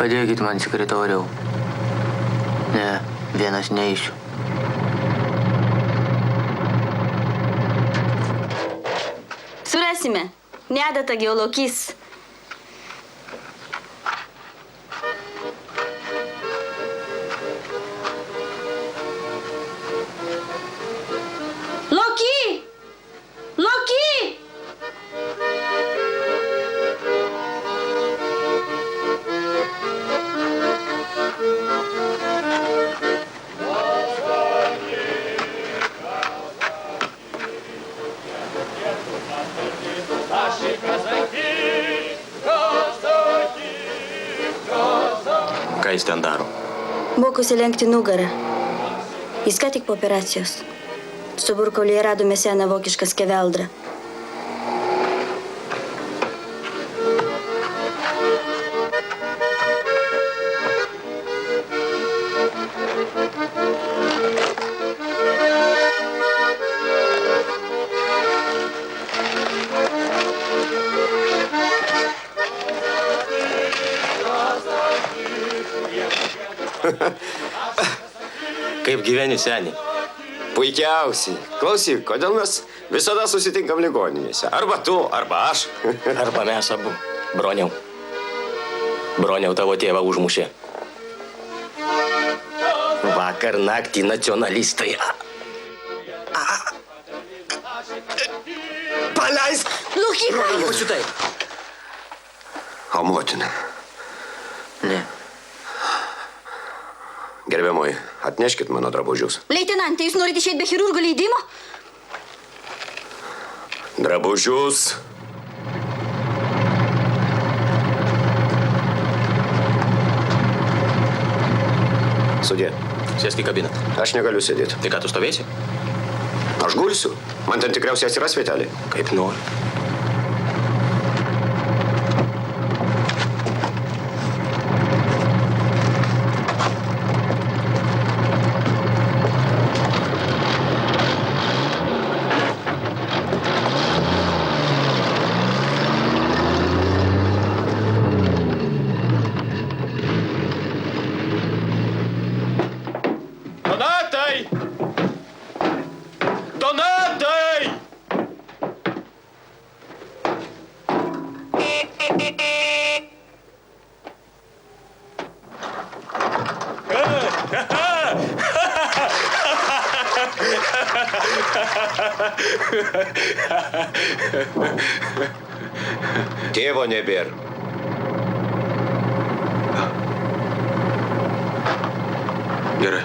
Padėkit man sekretoriau. Ne, vienas neisiu. Surasime. Nedata geolokys. Loki! Loki! Ką jis ten daro? Mokosi lenkti nugarą. Jis ką tik po operacijos. Stuburkaulyje radome seną vokišką skeveldrą. gyveni, seniai? Puikiausiai. Klausyk, kodėl mes visada susitinkam ligoninėse? Arba tu, arba aš. Arba mes abu. Broniau. Broniau, tavo tėvą užmušė. Vakar naktį nacionalistai. Paleisk! Lukyka! Pasiutai. O motina. Ne. Gerbiamoji, atneškit mano drabužius. Leitenante, jūs norite išeiti be chirurgo leidimo? Drabužius. Sudė. Sėsk į kabiną. Aš negaliu sėdėti. Tai ką, tu stovėsi? Aš gulsiu. Man ten tikriausiai atsiras vietelė. Kaip nori. Donatai! Donatai! Tėvo nebėr. Gerai.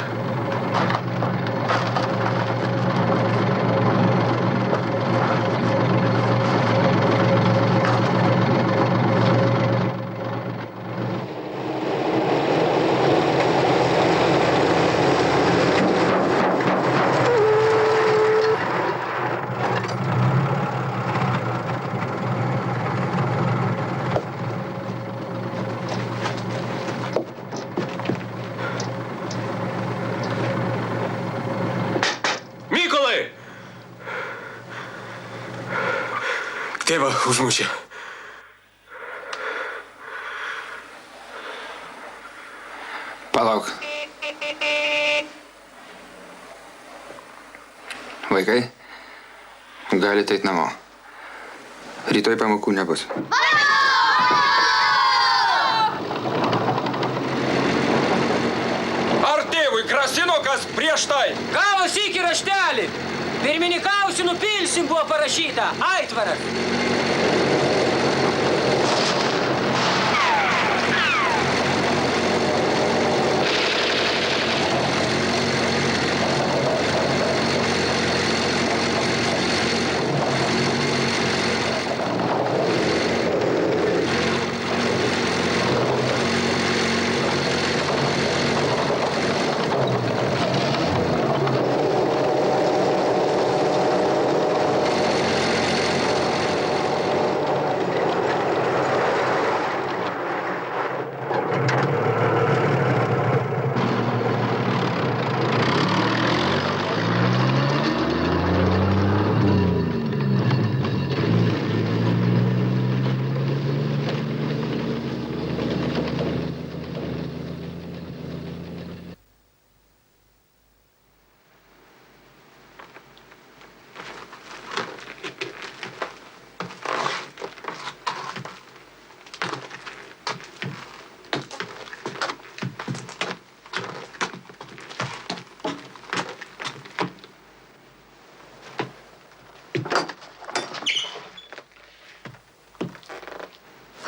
Mykolai! Tėvą užmušė. Palauk. Vaikai, galite eiti namo. Rytoj pamokų nebus. Ar tėvui grasino kas prieš tai? Gavos iki raštelį. Pirmininkausiu nupilsim buvo parašyta. Aitvaras.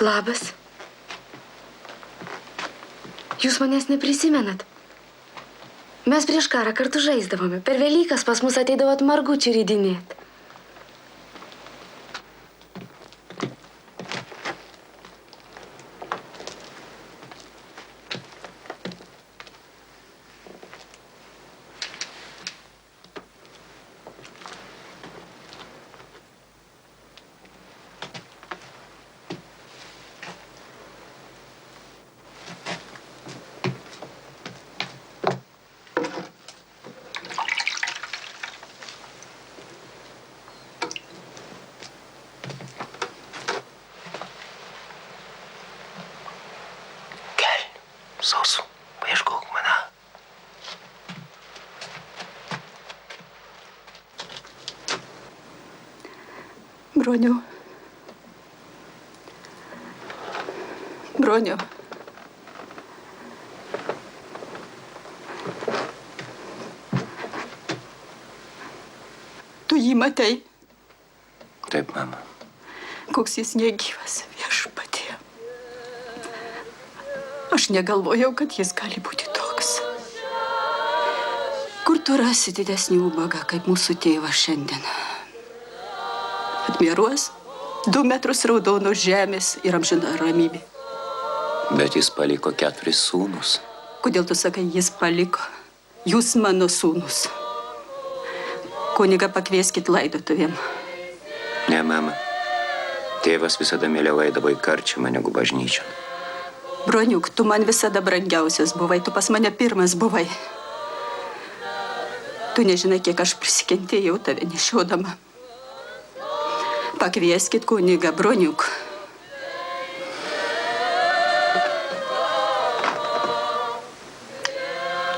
Labas. Jūs manęs neprisimenat? Mes prieš karą kartu žaisdavome. Per Velykas pas mus ateidavot margučių ridinėt. Broniau. Broniau. Tu jį matei? Taip, mama. Koks jis negyvas, viešpatie. Aš negalvojau, kad jis gali būti toks. Kur tu rasi didesnį ubagą, kaip mūsų tėvas šiandien? Admiruos 2 metrus raudonos žemės ir amžina ramybė. Bet jis paliko 4 sūnus. Kodėl tu sakai, jis paliko? Jūs mano sūnus. Kunigą pakvieskit laidotuvėm. Ne, mama. Tėvas visada mieliau eidavo į karčiamą negu bažnyčią. Broniuk, tu man visada brangiausias buvai, tu pas mane pirmas buvai. Tu nežinai, kiek aš prisikentėjau tave nešiodama. Pakvieskit kunigą, Broniuk.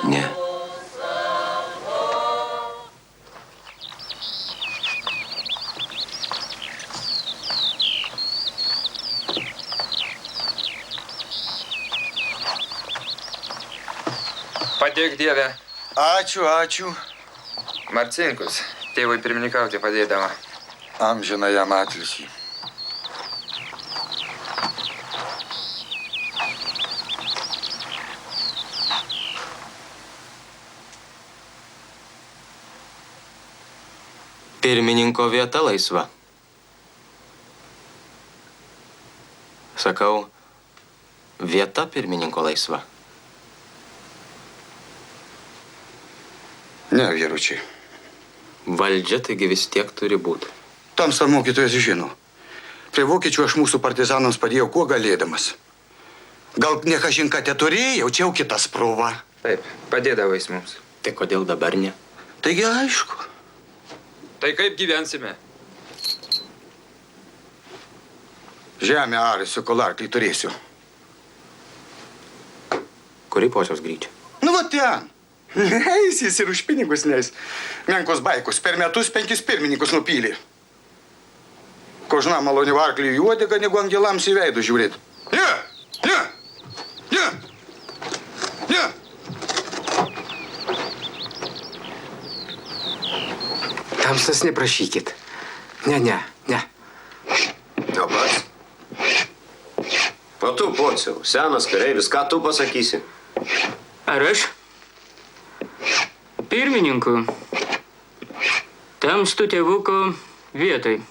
Ne. Padėk Dieve. Ačiū, ačiū. Marcinkus, tėvui pirmininkauti padėdama. Amžiną jam atilsį. Pirmininko vieta laisva. Sakau, vieta pirmininko laisva. Ne, vyručiai. Valdžia taigi vis tiek turi būti. Tamsta mokytojas žino. Prie vokiečių aš mūsų partizanams padėjau kuo galėdamas. Gal ne kažin ką te turėjau, čia jau kita sprova. Taip, padėdavais mums. Tai kodėl dabar ne? Taigi aišku. Tai kaip gyvensime? Žemę arisiu, kol arklį turėsiu. Kuri posios gryčia? Nu, va ten. Neis jis ir už pinigus neis. Menkos baikus. Per metus 5 pirmininkus nupylė. Kožna malonių arklį į uodegą, negu angelams į veidų žiūrėt. Ne! Ne! Ne! Ne! Tamstas neprašykit. Ne. O pats? O tu, pociau, senas kareivis, ką tu pasakysi? Ar aš? Pirmininku. Tamstų tėvuko vietoj.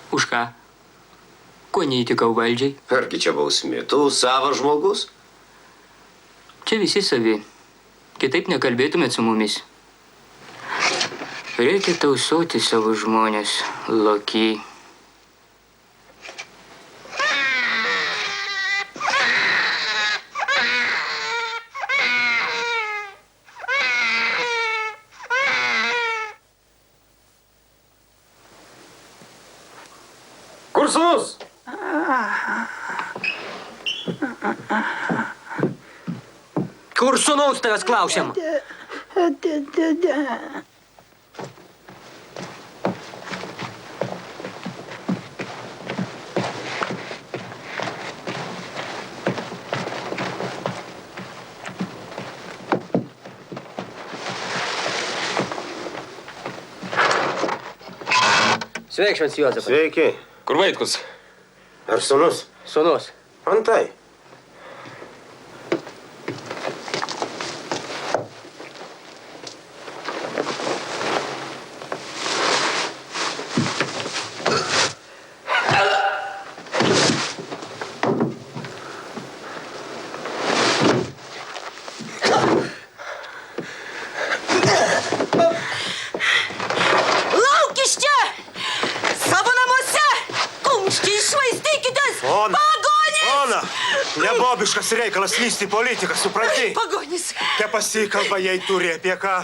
Už ką? Ko neįtikau valdžiai? Argi čia bausmė? Tu savas žmogus? Čia visi savi. Kitaip nekalbėtumėt su mumis. Reikia tausoti savo žmonės, lokiai. Kur sūnus? Kur sūnaus tavęs klausiam? Sveiki, švents Juozapai. Sveiki. Kur Vaitkus? Ar sūnus? Sūnus. Antai. Lauk iš čia! Savo namuose! Kumštį iššvaistykitės! Pagonys! Ona, nebobiškas reikalas lysti į politiką, supranti? Pagonys! Te pasikalba, jei turi apie ką.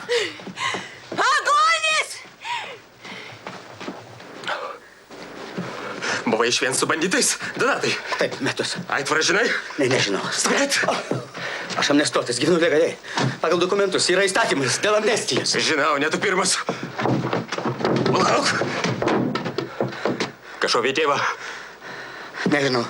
Pagonys! Buvai išvien su banditais, Donatai? Taip, metus. Aitvarą žinai? Ne, nežinau. Stovėt! Aš amnestuotas, gyvenu legaliai. Pagal dokumentus yra įstatymas dėl amnestijos. Žinau, ne tu pirmas. Lauk! Kažovė tėvą. Nežinau.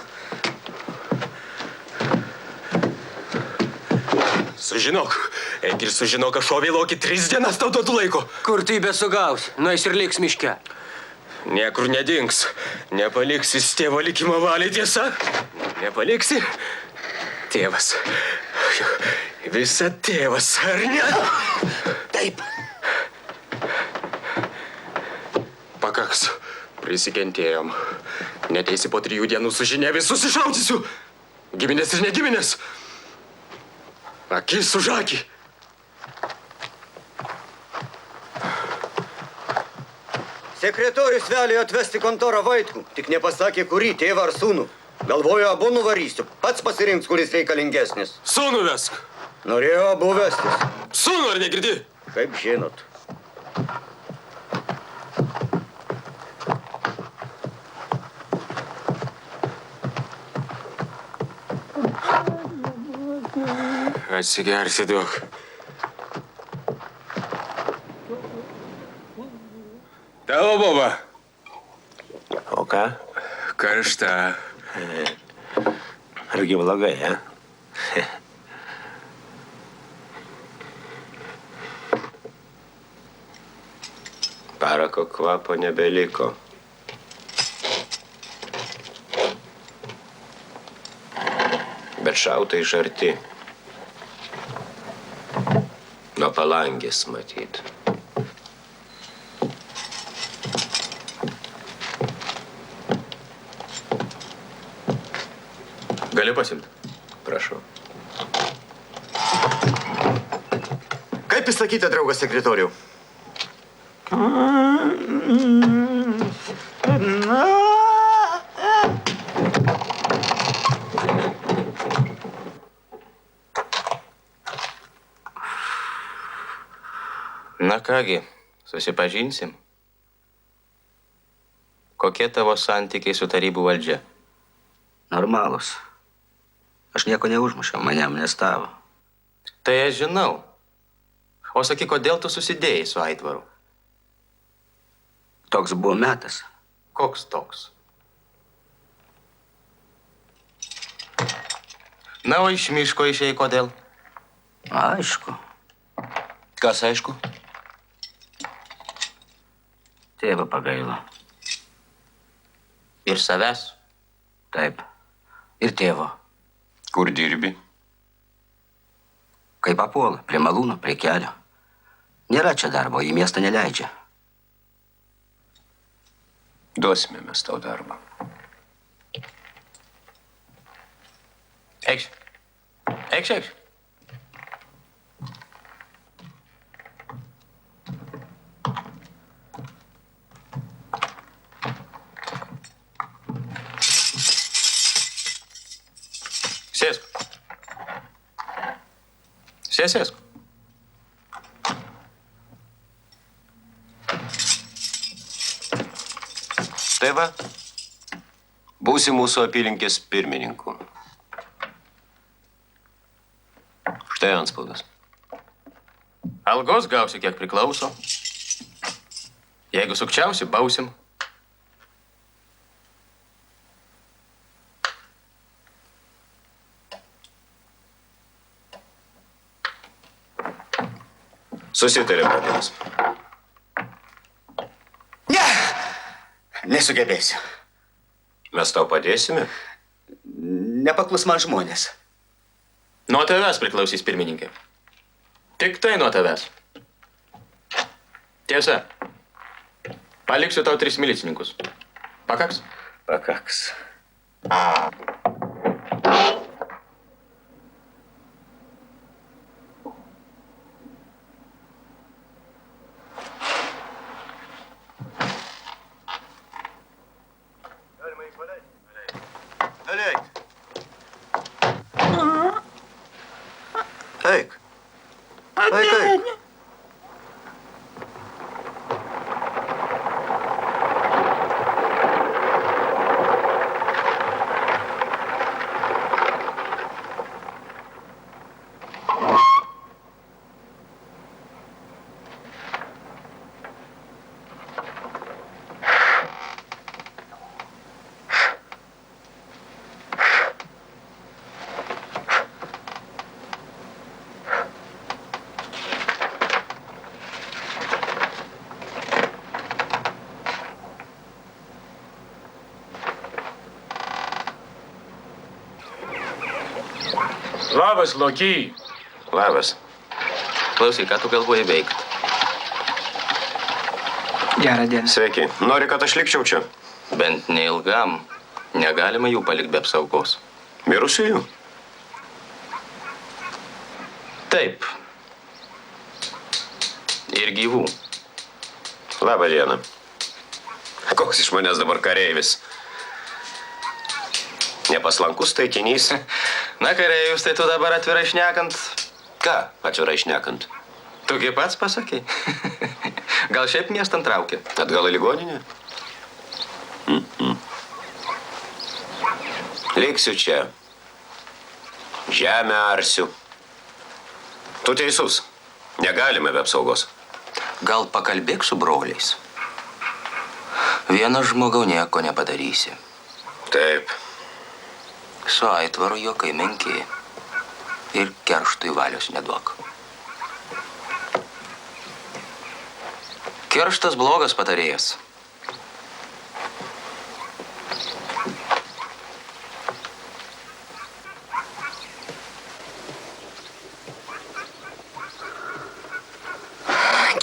Sužinok. Eik ir sužinok, kažovė Lokį 3 dienas tau duotų laiko. Kur tai besugaus? Nueis ir liks miške. Niekur nedings. Nepaliksi tėvo likimo valiai, tiesa? Nepaliksi? Tėvas. Visa tėvas, ar ne? Taip. Pakaks. Prisikentėjom. Neteisi po 3 dienų su žinia visus iššaudysiu. Giminės ir negiminės. Akis už akį. Sekretorius velėjo atvesti kontorą Vaitkų, tik nepasakė, kurį, tėvą ar sūnų. Galvoju, abu nuvarysiu. Pats pasirinks, kuris reikalingesnis. Sūnų vesk. Norėjo abu vestis. Sūnų ar negirdi? Kaip žinot. Atsigersi duok. Tavo boba. O ką? Karšta. Argi blogai, ja? Parako kvapo nebeliko. Bet šauta iš arti. Nuo palangės matyt. Gali pasimti? Prašau. Kaip įsakyta, draugas sekretoriau? Na kągi, susipažinsim. Kokie tavo santykiai su tarybų valdžia? Normalus. Aš nieko neužmušiau, mane amnestavo. Tai aš žinau. O sakyk, kodėl tu susidėjai su Aitvaru? Toks buvo metas. Koks toks? Na, o iš miško išėjai kodėl? Aišku. Kas aišku? Tėvą pagailo. Ir savęs? Taip. Ir tėvo. Kur dirbi? Kaip papuola, prie malūno, prie kelio. Nėra čia darbo, į miestą neleidžia. Duosime mes tau darbą. Eikš. Eikš, eikš. Sėsk. Sėsk. Tai va, būsi mūsų apylinkės pirmininku. Štai antspaudas. Algos gausi, kiek priklauso. Jeigu sukčiausi, bausim. Susitarė pradės. Ne! Nesugebėsiu. Mes tau padėsime. Nepaklus man žmonės. Nuo tavęs priklausys pirmininkė. Tik tai nuo tavęs. Tiesa. Paliksiu tau 3 milicininkus. Pakaks? Pakaks. Eik. Eik. Labas, Loky. Labas. Klausyk, ką tu galvoji veikti? Gerą dieną. Sveiki. Nori, kad aš likčiau čia? Bent neilgam. Negalima jų palikti be apsaugos. Mirusiųjų? Taip. Ir gyvų. Labą dieną. Koks iš manęs dabar kareivis? Nepaslankus taikinys. Na, kareivius, tai tu dabar atvirai šnekant. Ką atvirai šnekant? Tugi pats pasakei. Gal šiaip miestant traukia? Atgal į ligoninę? Liksiu čia. Žemę arsiu. Tu teisus. Negalime be apsaugos. Gal pakalbėk su broliais. Vienas žmogau nieko nepadarysi. Taip. Su Aitvaru juokai menki. Ir kerštui valios neduok. Kerštas blogas patarėjas.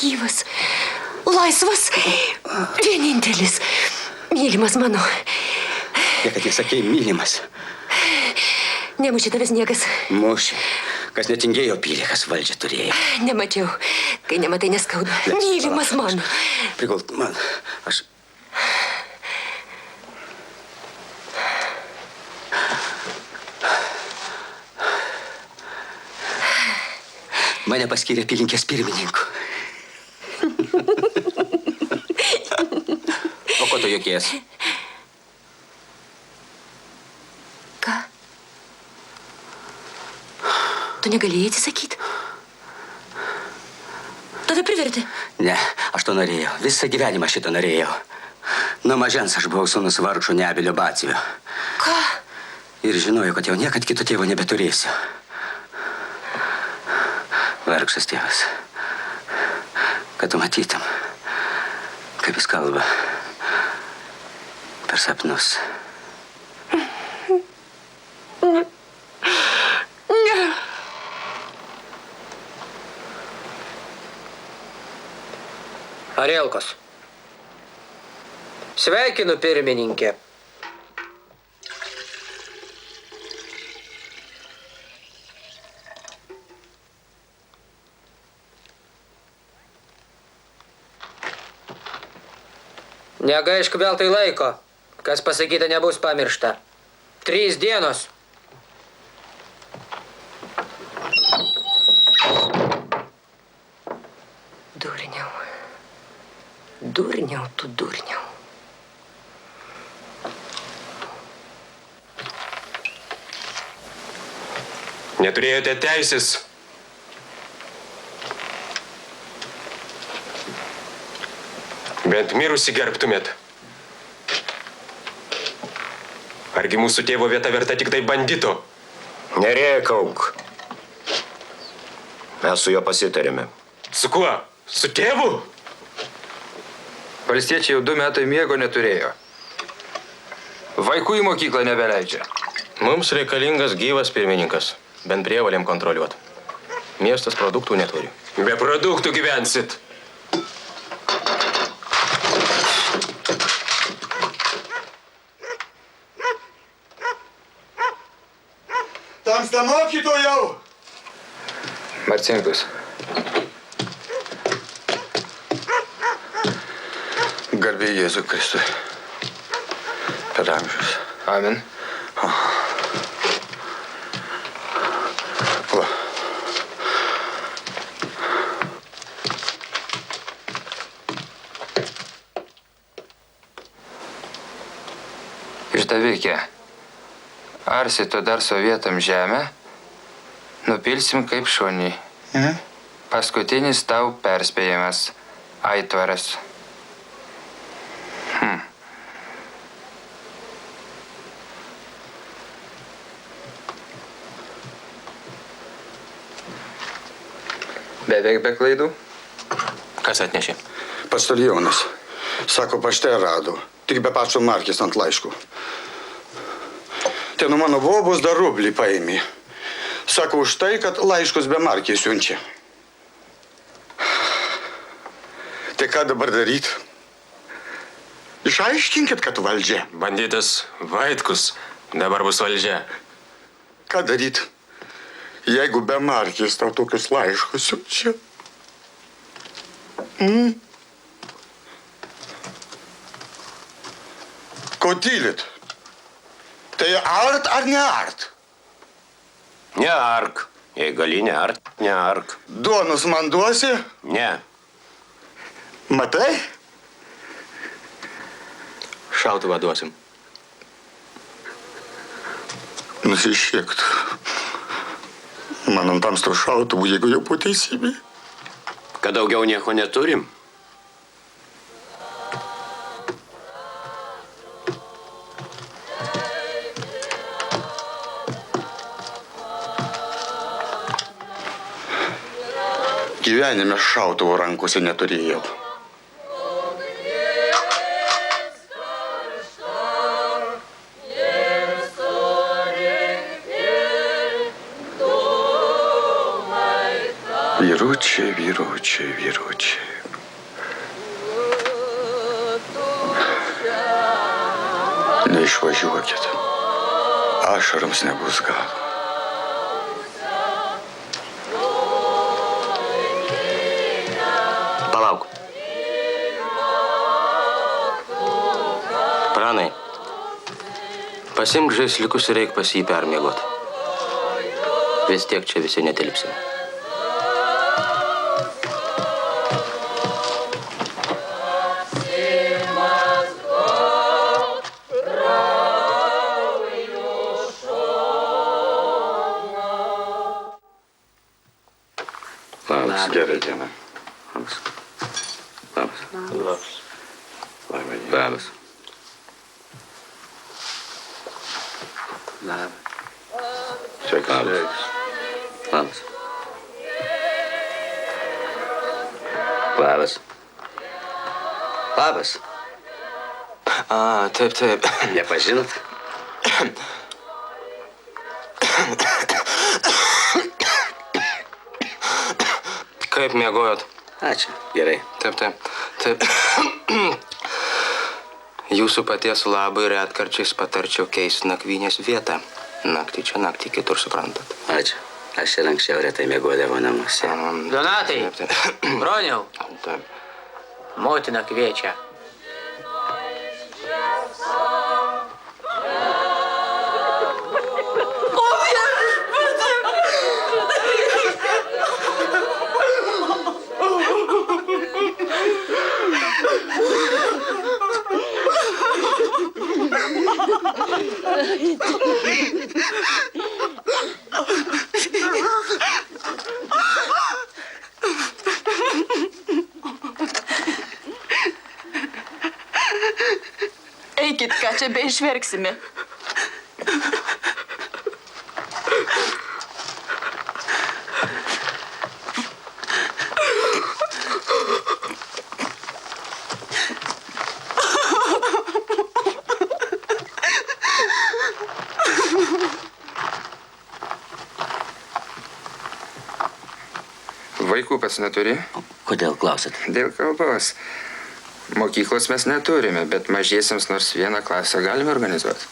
Gyvas, laisvas, vienintelis, mylimas mano. Niekad nesakei mylimas. Nemušė tavęs niekas. Mušė. Kas netingėjo pylė, kas valdžią turėjo. Nemačiau. Kai nematai, neskauda. Mylimas mano. Prigult man. Aš... Mane paskyrė apylinkės pirmininku. O ko tu juokies? Ką? Tu negalėjai atsisakyti? Tada privertė. Ne, aš to norėjau. Visą gyvenimą šito norėjau. Nuo mažens aš buvau sūnus vargšo Neabilio batsiuvio. Ką? Ir žinojau, kad jau niekad kito tėvo nebeturėsiu. Vargšas tėvas. Kad tu matytum, kaip jis kalba per sapnus. Arielkos. Sveikinu, pirmininkė. Negaišk veltui laiko. Kas pasakyta, nebus pamiršta. 3 dienos. Durniau. Durniau, tu durniau. Neturėjote teisės. Bent mirusi gerbtumėt. Argi mūsų tėvo vieta verta tik tai bandito? Nerėkauk. Mes su juo pasitarėme. Su kuo? Su tėvu? Valstiečiai jau 2 metai miego neturėjo. Vaikų į mokyklą nebeleidžia. Mums reikalingas gyvas pirmininkas. Bent prievalėm kontroliuot. Miestas produktų neturi. Be produktų gyvensit. Tamsta mokytojau! Marcinkus. Garbė Jėzui Kristui. Per amžius. Amen. Va. Išdavikė. Arsi tu dar sovietam žemę, nupilsim kaip šunį. Paskutinis tau perspėjimas. Aitvaras. Beveik be klaidų. Kas atnešė? Pastaljonas. Sako, pašte rado. Tik be pačio markės ant laiškų. Ten mano bobos dar rublį paėmė. Sako už tai, kad laiškus be markiai siunčia. Tai ką dabar daryti? Išaiškinkit, kad valdžia. Banditas Vaitkus dabar bus valdžia. Ką daryti, jeigu be markės tau tokius laiškus siunčia? Ko tylit? Tai art ar ne art? Neark. Jei gali neart, neark. Duonus man duosi? Ne. Matai? Šautuvą duosim. Nusišiekt. Man ant tamsto šautuvų, jeigu jau po teisybė. Kad daugiau nieko neturim? Gyvenime šautuvo rankose neturėjau. Vyručiai, vyručiai, vyručiai. Neišvažiuokit. Ašarams nebus galo. Palauk. Pranai. Pasimk žaisliukus ir reik pas jį permiegot. Vis tiek čia visi netilpsime. Labas, gerai diena. Labas. Sveikas. Labas. Labas. Labas. Taip, taip. Nepažinot? Kaip miegojot? Ačiū, gerai. Taip, taip. Taip. Jūsų paties labai retkarčiais patarčiau keisti nakvynės vietą. Naktį čia, naktį kitur, suprantat. Ačiū. Aš ir anksčiau retai miegodavau namuose. Donatai, Taip. broniau, Taip. motina kviečia. Eikit, ką čia beišverksime. Vaikų pats neturi? Kodėl klausat? Dėl kalbos. Mokyklos mes neturime, bet mažiesiems nors vieną klasę galime organizuoti.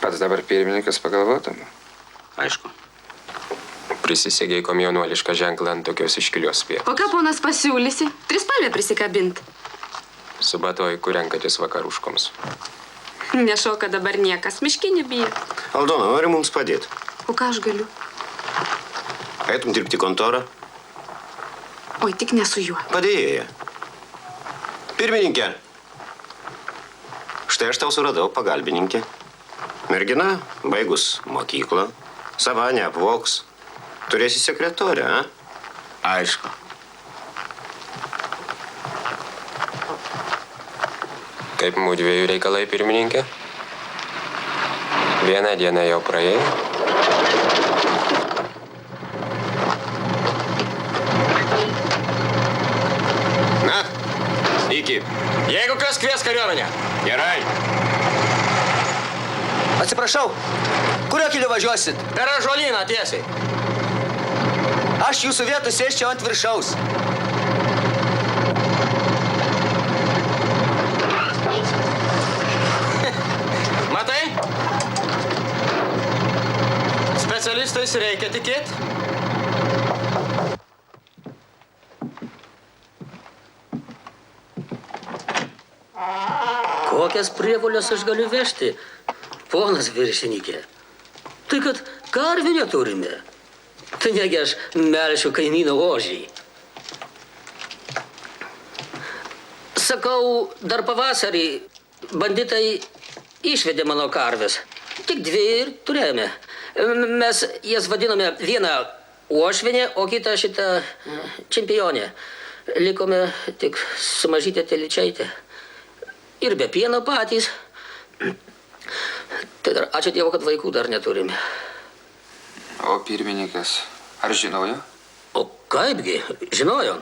Pats dabar pirmininkas pagalvotum. Aišku. Prisisegei komjaunuolišką ženklą ant tokios iškilios vietos. O ką ponas pasiūlysi? Trispalvę prisikabint. Subatoji, kur renkatės vakaruškoms. Nešoka dabar niekas, miškinį bijo. Aldona, nori mums padėti? O ką aš galiu? Eitum dirbti kontorą? Oi, tik ne su juo. Padėjėja. Pirmininkė. Štai aš tau suradau pagalbininkę. Mergina, baigus mokyklą, savą neapvoks. Turėsi sekretorę, a? Aišku. Kaip mūdviejų reikalai, pirmininkė? Vieną dieną jau praėjo. Na, iki. Jeigu kas kvies kariuomenę. Gerai. Atsiprašau, Kuriuo keliu važiuosit? Per ąžuolyną tiesiai. Aš jūsų vietų sėsčiau ant viršaus. Matai? Specialistais reikia tikėti. Kokias prievolės aš galiu vežti, ponas viršininkė? Tai kad karvių neturime. Tai negi aš melšiu kaimyno ožį. Sakau, dar pavasarį banditai išvedė mano karves. Tik 2 ir turėjome. Mes jas vadinome vieną uošvienę, o kitą šitą čempionę. Likome tik su mažytė telyčiaitė. Ir be pieno patys. Tai dar ačiū Dievo, kad vaikų dar neturime. O pirmininkas ar žinojo? O kaipgi, žinojo.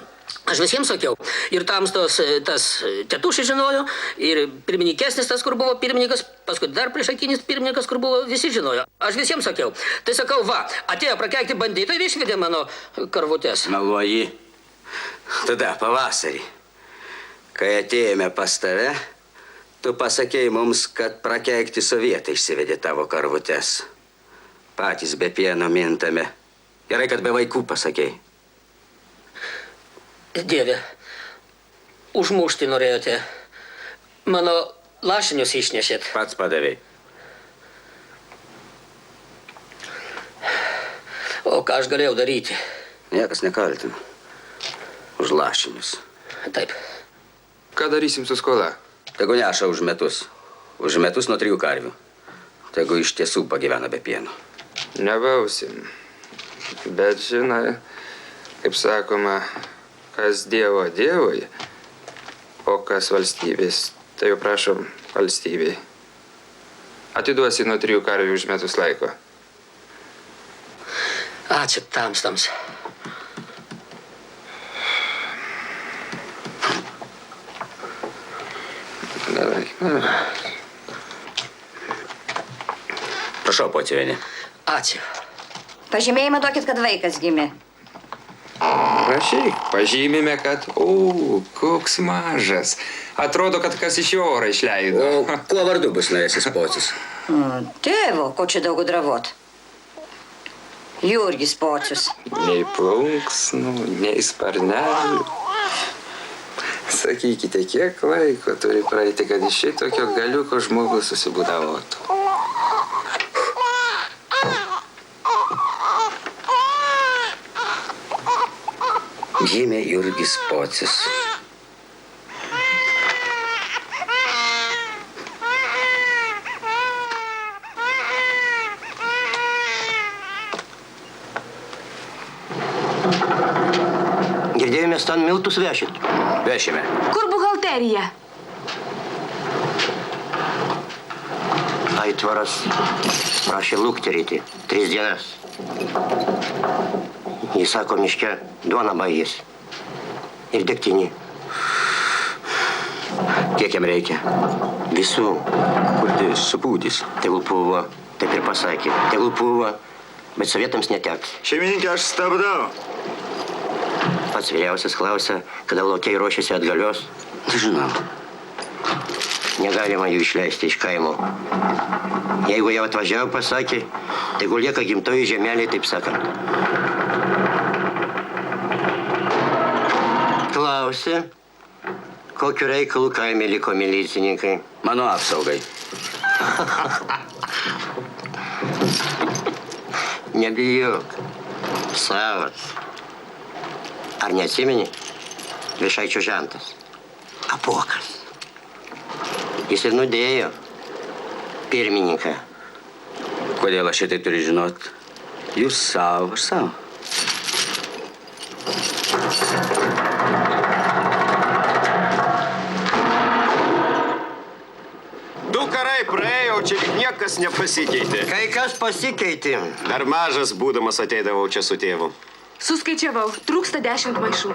Aš visiems sakiau. Ir tamstos tas tetušis žinojo, ir pirmininkesnis tas, kur buvo pirmininkas, paskui dar priešakinis pirmininkas, kur buvo, visi žinojo. Aš visiems sakiau. Tai sakau, va, atėjo prakeikti banditai ir išvedė mano karvutes. Meluoji. Tada pavasarį, kai atėjome pas tave, tu pasakėjai mums, kad prakeikti sovietai išsivedė tavo karvutes. Patys be pieno mintame. Gerai, kad be vaikų pasakėjai. Dieve, užmušti norėjote. Mano lašinius išnešėt. Pats padavėjai. O ką aš galėjau daryti? Niekas nekaltina. Už lašinius. Taip. Ką darysim su skola? Tegu neša už metus. Už metus nuo 3 karvių. Tegu iš tiesų pagyvena be pieno. Nebausim. Bet žinai, kaip sakoma, kas Dievo Dievui, o kas valstybės, tai jau prašom valstybei. Atiduosi nuo 3 karvių už metus laiko. Ačiū tamstams. Prašau, pociuvienė. Ačiū. Pažymėjimą duokit, kad vaikas gimė. Rašyk, pažymime, kad, koks mažas. Atrodo, kad kas iš jo orą išleido. O kuo vardu bus naujasis pocius? Tėvo, ko čia daug gudravot? Jurgis Pocius. Nei plunksnų, nei sparnelių. Sakykite, kiek laiko turi praeiti, kad iš šitokio galiuko žmogus susibudavotų? Gimė Jurgis Pocius. Girdėjome, ten miltus vešit. Vešime. Kur buhalterija? Aitvaras prašė lukterėti 3 dienas. Jis sako, miške duona baigėsi. Ir degtinį. Kiek jam reikia? Visų. Kur tai supūdys? Tegul puvo, taip ir pasakė. Tegul puvo, bet sovietams neteks. Šeimininkė, aš stabdau. Pats vyriausias klausia, kada laukiai ruošiasi atgalios. Žinau. Negalima jų išleisti iš kaimo. Jeigu jau atvažiavo, pasakė, tegul lieka gimtoji žemelė, taip sakant. Klausė, kokiu reikalu kaime liko milicininkai. Mano apsaugai. Nebijok. Savas. Ar neatsimeni? Viešaičio žentas. Apuokas. Jis ir nudėjo pirmininką. Kodėl aš šitai turiu žinot? Jūs savo, aš savo. Du karai praėjo, čia niekas nepasikeitė. Kai kas pasikeitė. Dar mažas būdamas ateidavau čia su tėvu. Suskaičiavau, trūksta 10 maišų.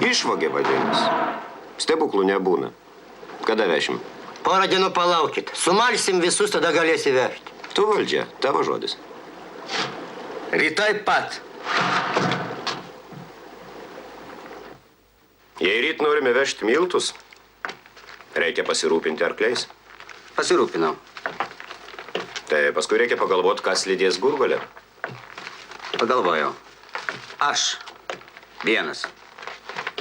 Išvogė vadinasi. Stebuklų nebūna. Kada vešim? Porą dienų palaukit. Sumalsim visus, tada galėsi vežti. Tu valdžia, tavo žodis. Rytoj pat. Jei ryt norime vežti miltus, reikia pasirūpinti arkliais. Pasirūpinau. Tai paskui reikia pagalvoti, kas lydės Gurgolę. Pagalvojau. Aš. Vienas.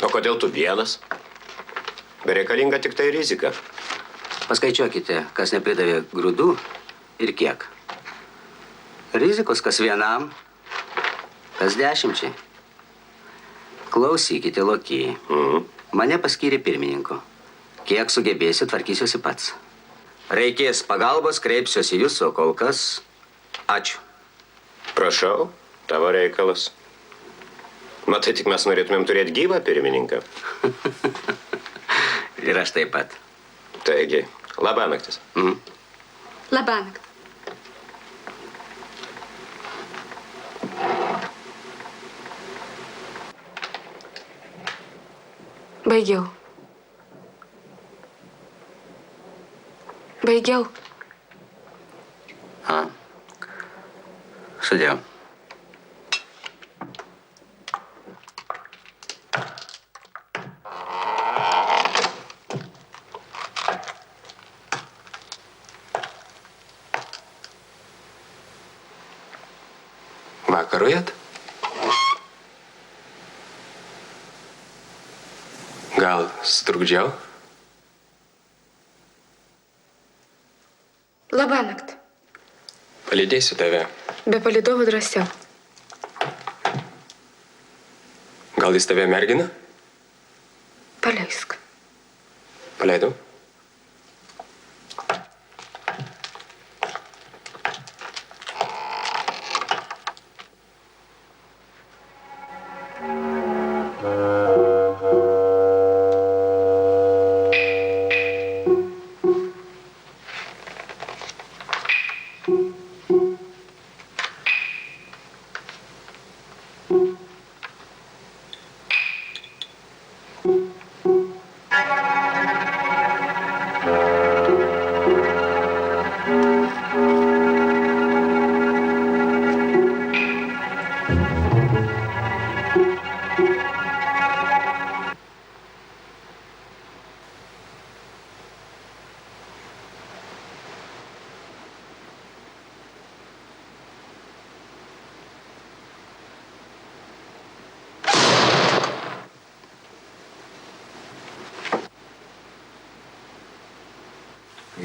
O kodėl tu vienas? Bereikalinga tik tai rizika. Paskaičiuokite, kas nepridavė grūdų ir kiek. Rizikos kas vienam, kas 10. Klausykite, lokiai. Mane paskyrė pirmininku. Kiek sugebėsiu, tvarkysiuosi pats. Reikės pagalbos, kreipsiuosi jūs, o kol kas ačiū. Prašau, tavo reikalas. Matai, tik mes norėtumėm turėti gyvą pirmininką. Ir aš taip pat. Taigi, labanaktis. Labanakt. Baigiau. Baigiau. Sudėjau. Vakarujat? Gal sutrukdžiau? Labanakt. Palydėsiu tave. Be palydovų drąsiau. Gal jis tave mergina? Paleisk. Paleidau.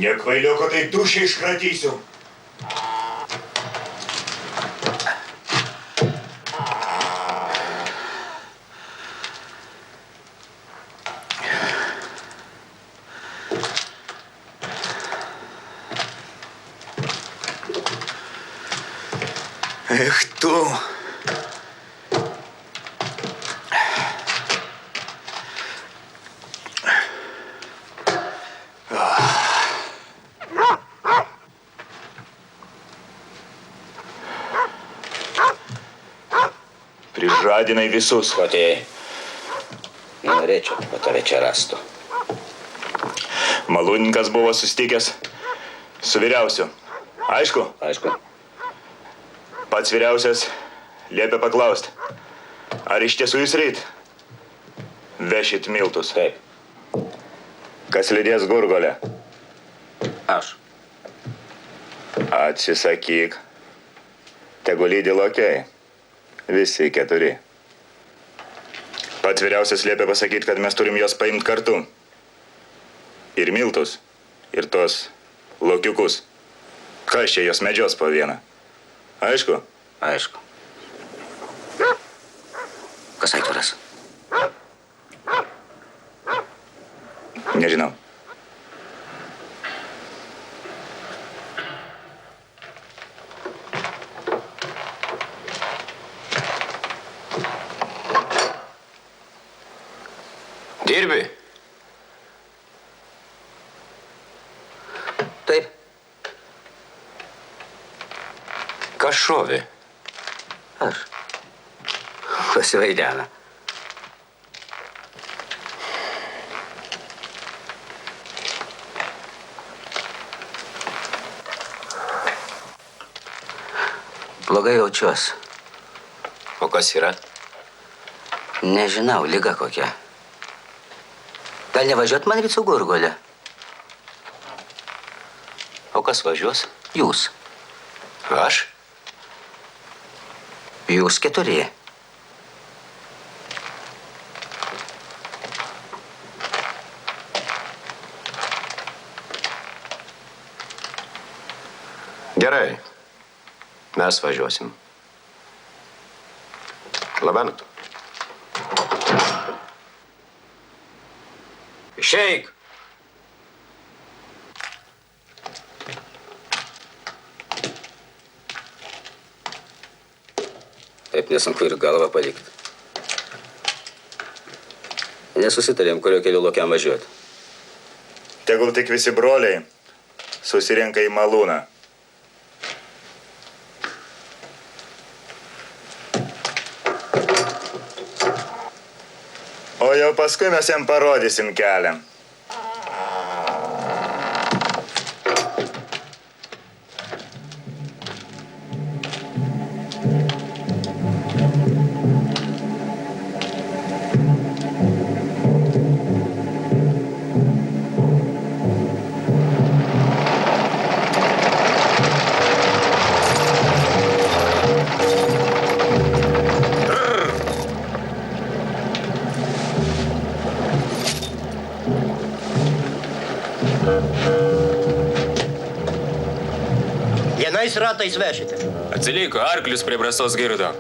Nekvailioko tai dušę iškratysiu. Ech tu. Prižadinai visus. Kotėjai, nenorėčiau, kad tave čia rastų. Malūnininkas buvo susitikęs su vyriausiu. Aišku? Aišku. Pats vyriausias liepė paklausti, ar iš tiesų jūs ryt vešit miltus? Taip. Kas lydės Gurgolę? Aš. Atsisakyk. Tegu lydi lokiai. Visi 4. Pats vyriausias liepė pasakyti, kad mes turim juos paimti kartu. Ir miltus, ir tos lokiukus. Kas čia jos medžios po vieną? Aišku? Aišku. Kas Aitvaras? Nežinau. Dirbi? Taip. Kas šovė? Aš. Pasivaidena. Blogai jaučiuosi. O kas yra? Nežinau, liga kokia. Gal nevažiuot man ryt su Gurgole? O kas važiuos? Jūs. Aš? Jūs 4. Gerai. Mes važiuosim. Labanakt. Išeik! Taip nesunku ir galvą palikti. Nesusitarėm, kurio keliu lokiam važiuoti. Tegul tik visi broliai susirenka į malūną. O jau paskui mes jam parodysim kelią. Vienais ratais vešite. Atsiliko, arklius prie brasos girdo.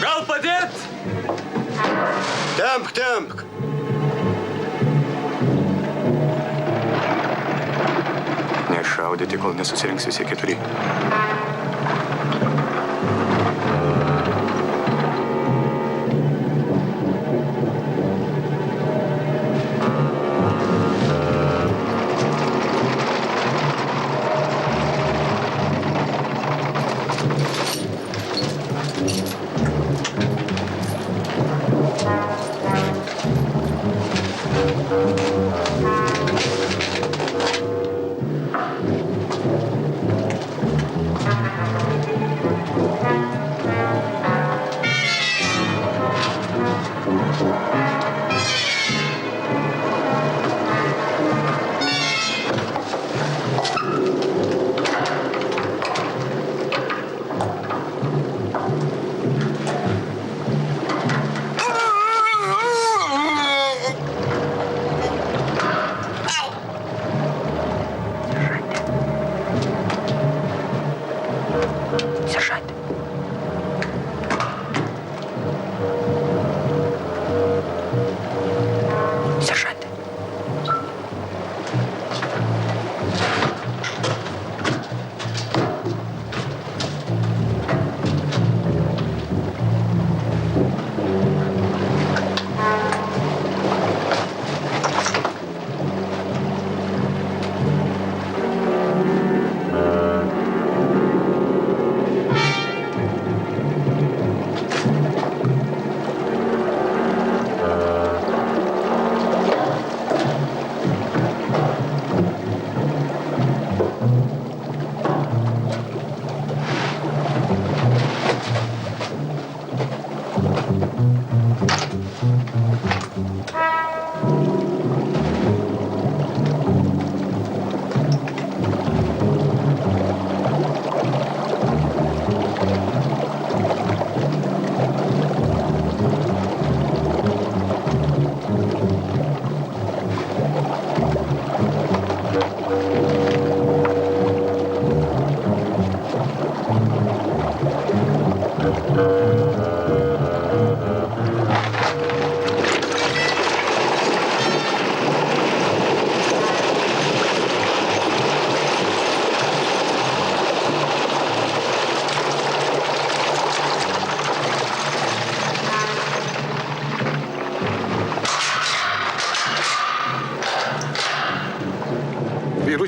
Gal padėt? Tempk, tempk. Nešaudyti, kol nesusirinks visi 4.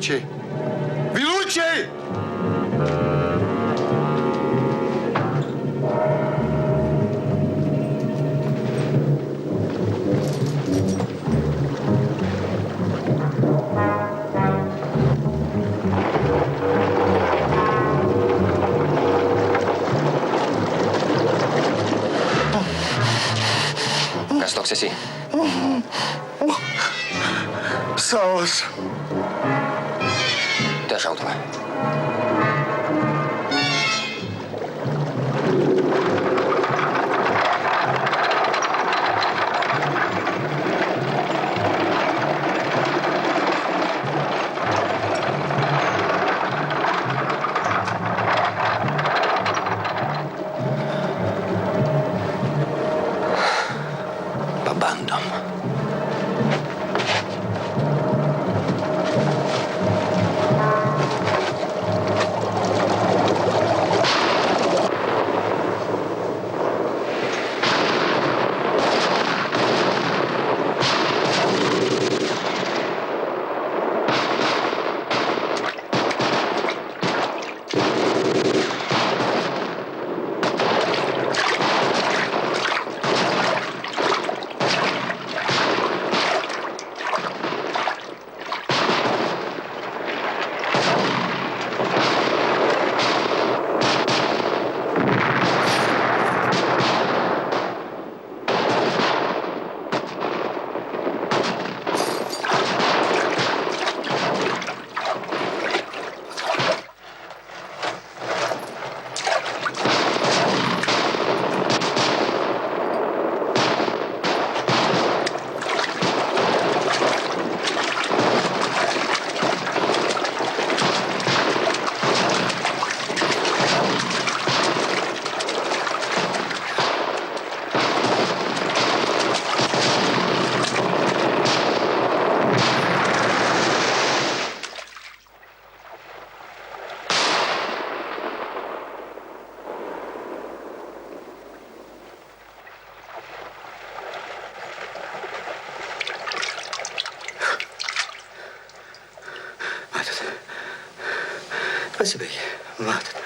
vyručiai. Vyručiai! Kas toks esi? Savas. Te šautuvą. Pabandom. Pasibaigė. Matot.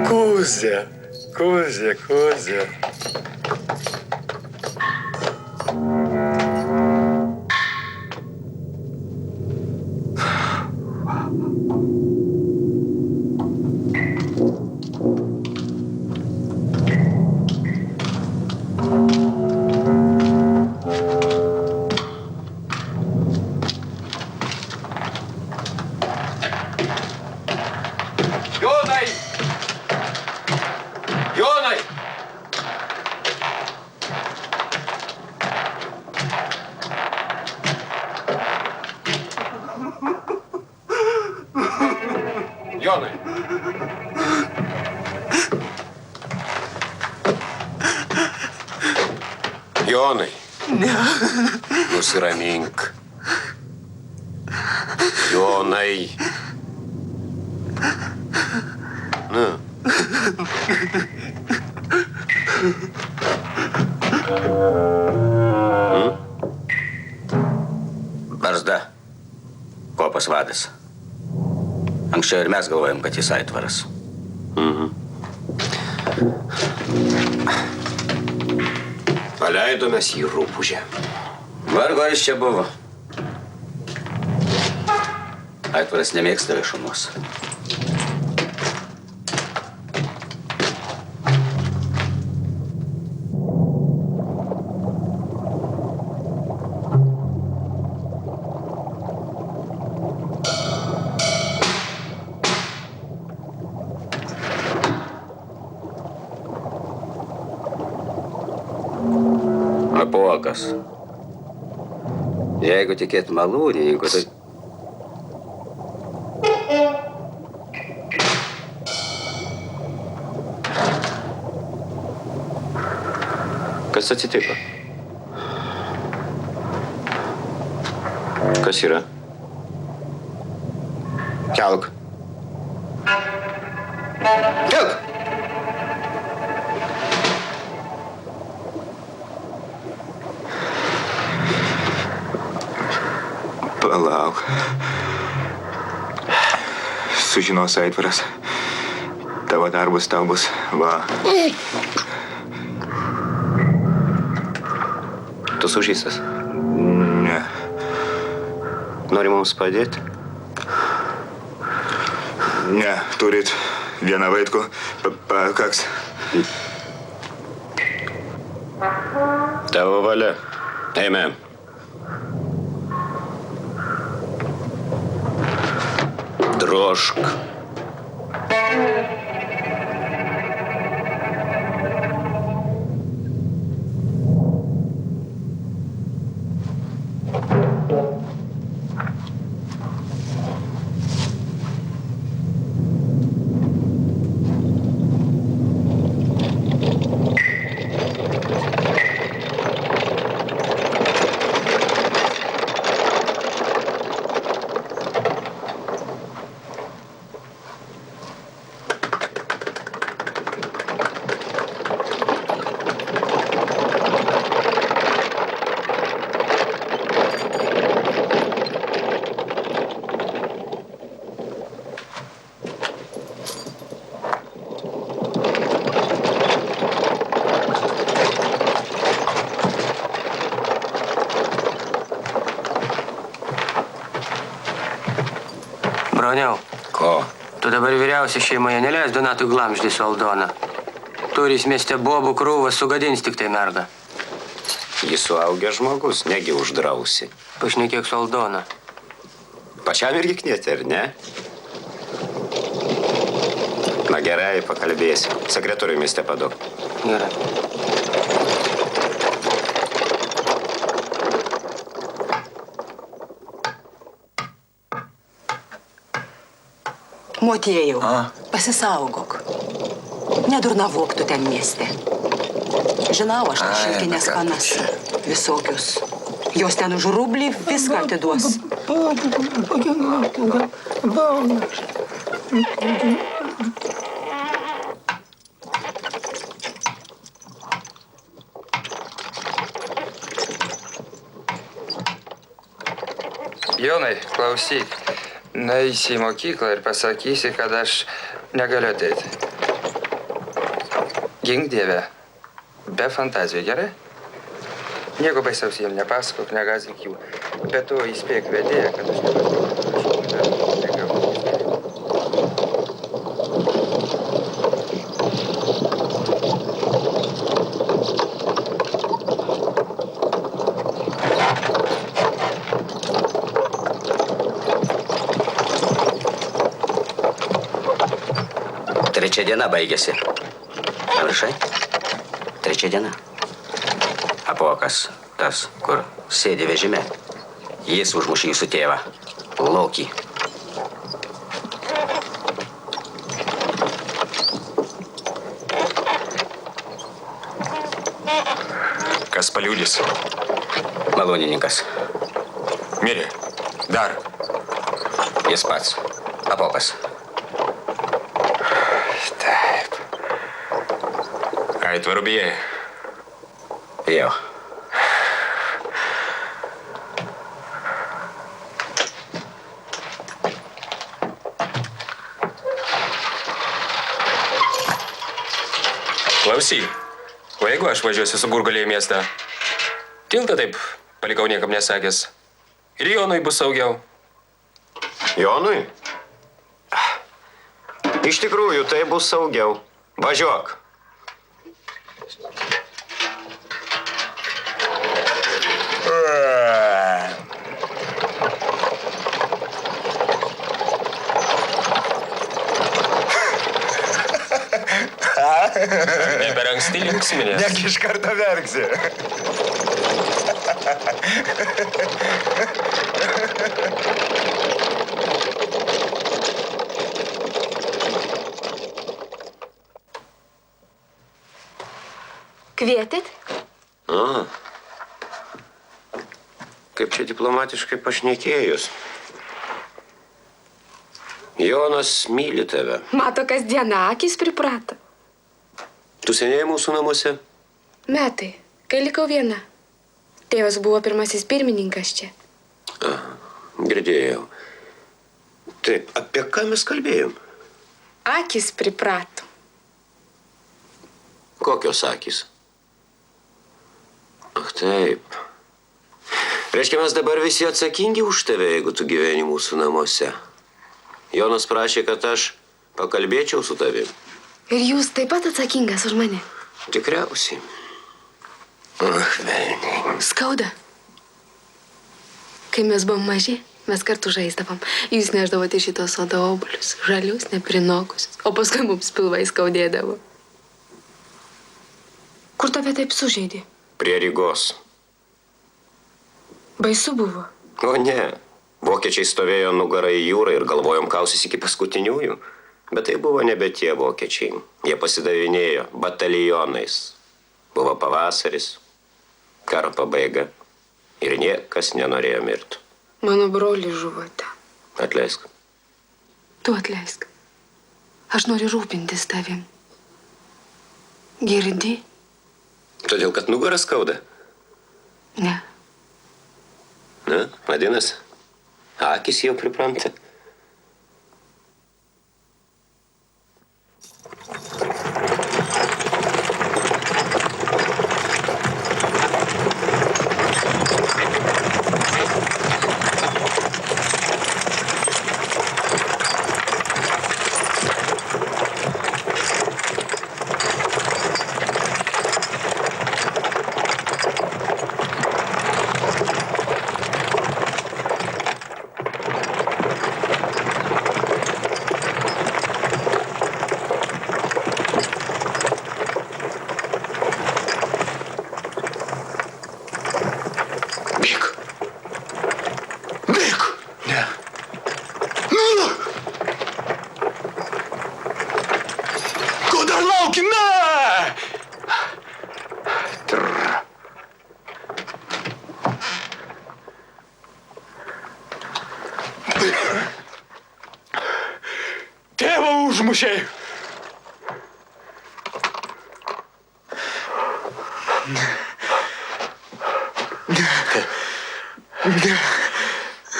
Kuzia, Kuzia, Kuzia. Jonai! Jonai! Jonai! Jonai. Ne. Nusiramink. Jonai. Nu. Barzda. Kopos vadas. Anksčiau ir mes galvojom, kad jis Aitvaras. Paleido mes jį rūpužę. Vargu ar jis čia buvo. Aitvaras nemėgsta viešumos. Apuokas. Jeigu tikėt malūnininku, tai... Kas atsitiko? Kas yra? Kelk. Kelk! Palauk. Sužinos Aitvaras. Tavo darbas tau bus. Va. Tu sužeistas? Ne. Nori mums padėti? Ne, turit vieną vaikų. Pakaks. Tavo valia. Eime. Drožk. Broniau. Ko? Tu dabar vyriausia šeimoje neleis Donatui glamždį su Aldona. Turis mieste bobų krūvą sugadins tik tai mergą. Jis suaugęs žmogus, negi uždrausi. Pašnekėk su Aldona. Pačiam irgi knieti, ar ne? Na gerai, pakalbėsi. Sekretoriui mieste padok. Gerai. Motiejau, pasisaugok. Nedurnavok tu ten mieste. Žinau, aš tas šilkinės panas. Visokius. Jos ten už rublį viską atiduos. Jonai, klausyk. Nueisi į mokyklą ir pasakysi, kad aš negaliu ateiti. Gink Dieve. Be fantazijų, gerai? Nieko baisaus jiem nepasakok, negazink jų. Bet tu įspėk vedėją, kad aš negaliu. Trečia diena baigėsi. Pamiršai? Trečia diena. Apuokas, tas, kur sėdi vežime. Jis užmušė jūsų tėvą. Lokį. Kas paliudys? Malūnininkas. Mirė. Dar. Jis pats. Apuokas. Taip. Aitvaru bijai? Jo. Klausyk, o jeigu aš važiuosiu su Gurgaliai į miestą? Tiltą taip palikau niekam nesakęs. Ir Jonui bus saugiau. Jonui? Iš tikrųjų, tai bus saugiau. Važiuok. Ne per anksti linksminės. Negi iš karto verksi. Kvietėt? O, kaip čia diplomatiškai pašnekėjus. Jonas myli tave. Mato, kasdieną akis priprato. Tu seniai mūsų namuose? Metai, kai likau viena. Tėvas buvo pirmasis pirmininkas čia. Girdėjau. Taip, apie ką mes kalbėjom? Akis priprato. Kokios akys? Ach, taip. Reiškia, mes dabar visi atsakingi už tave, jeigu tu gyveni mūsų namuose. Jonas prašė, kad aš pakalbėčiau su tavim. Ir jūs taip pat atsakingas už mane. Tikriausiai. Ach, velniai. Skauda. Kai mes buvom maži, mes kartu žaisdavom. Jūs neždavote šitos sodo obuolius, žalius, neprinokus, o paskui mums pilvai skaudėdavo. Kur tave taip sužeidė? Prie Rygos. Baisu buvo. O ne. Vokiečiai stovėjo nugarą į jūrą ir galvojom kausis iki paskutiniųjų. Bet tai buvo nebe tie vokiečiai. Jie pasidavinėjo batalionais. Buvo pavasaris, karo pabaiga ir niekas nenorėjo mirti. Mano broliai žuvo ten. Atleisk. Tu atleisk. Aš noriu rūpintis tavim. Girdi? Todėl, kad nugaras skauda? Ne. Na, vadinasi, akis jau pripranta. Tėvą užmušė.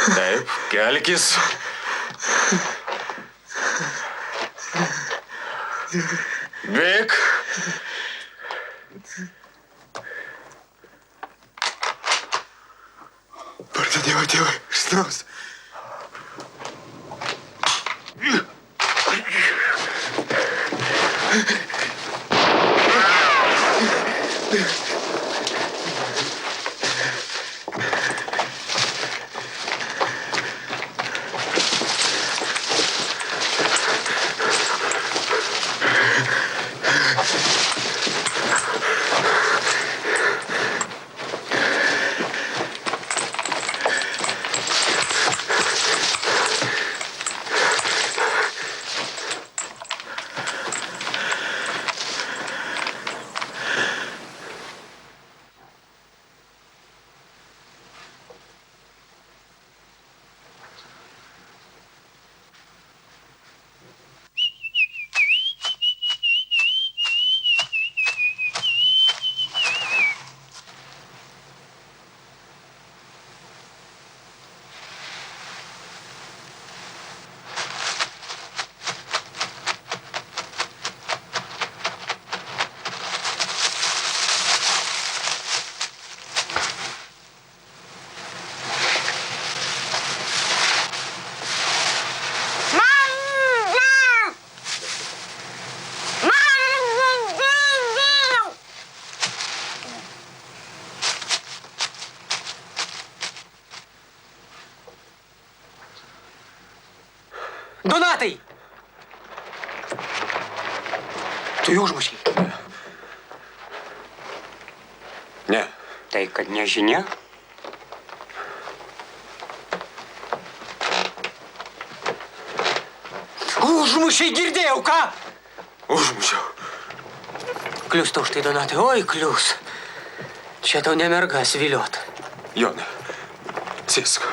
Taip, kelkis. Bėk. Vardą Dievo, tėvai, ištraus. Tu jų užmušė? Ne. Tai kad nežinia? Užmušiai girdėjau, ką? Užmušiau. Klius tau štai, Donatai, oi, klius. Čia tau ne mergas viliot. Jonai, sėsk.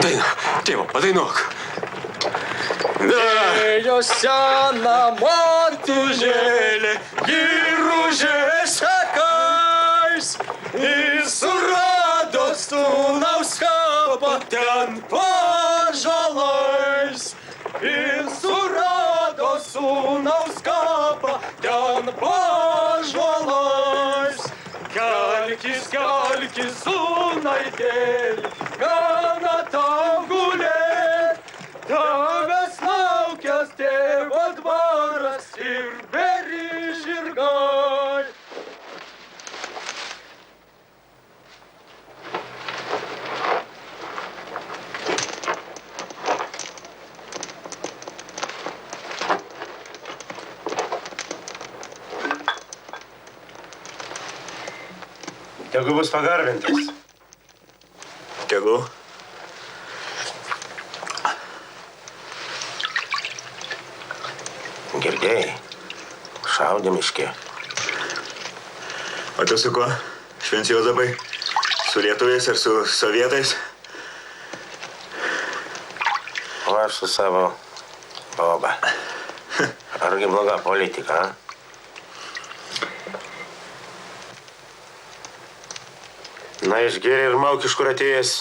Daina, tėvo, padainuok. Ėjo sena motužėlė, giružės šakais, ir surado sūnaus kapą ten po ąžuolais. Ir surado sūnaus kapą ten po ąžuolais. Kelkis, kelkis, sūnaitėli, gana tau gulėt. Tavęs laukias tėvo dvaras ir beri žirgai. Tegu bus pagarbintas. Tegu. Girdėjai? Šaudė miške. O tu su kuo? Švents Juozapai? Su lietuviais ar su sovietais? O aš su savo boba. Argi bloga politika, a? Na, išgėrė ir mauk iš kur atėjęs.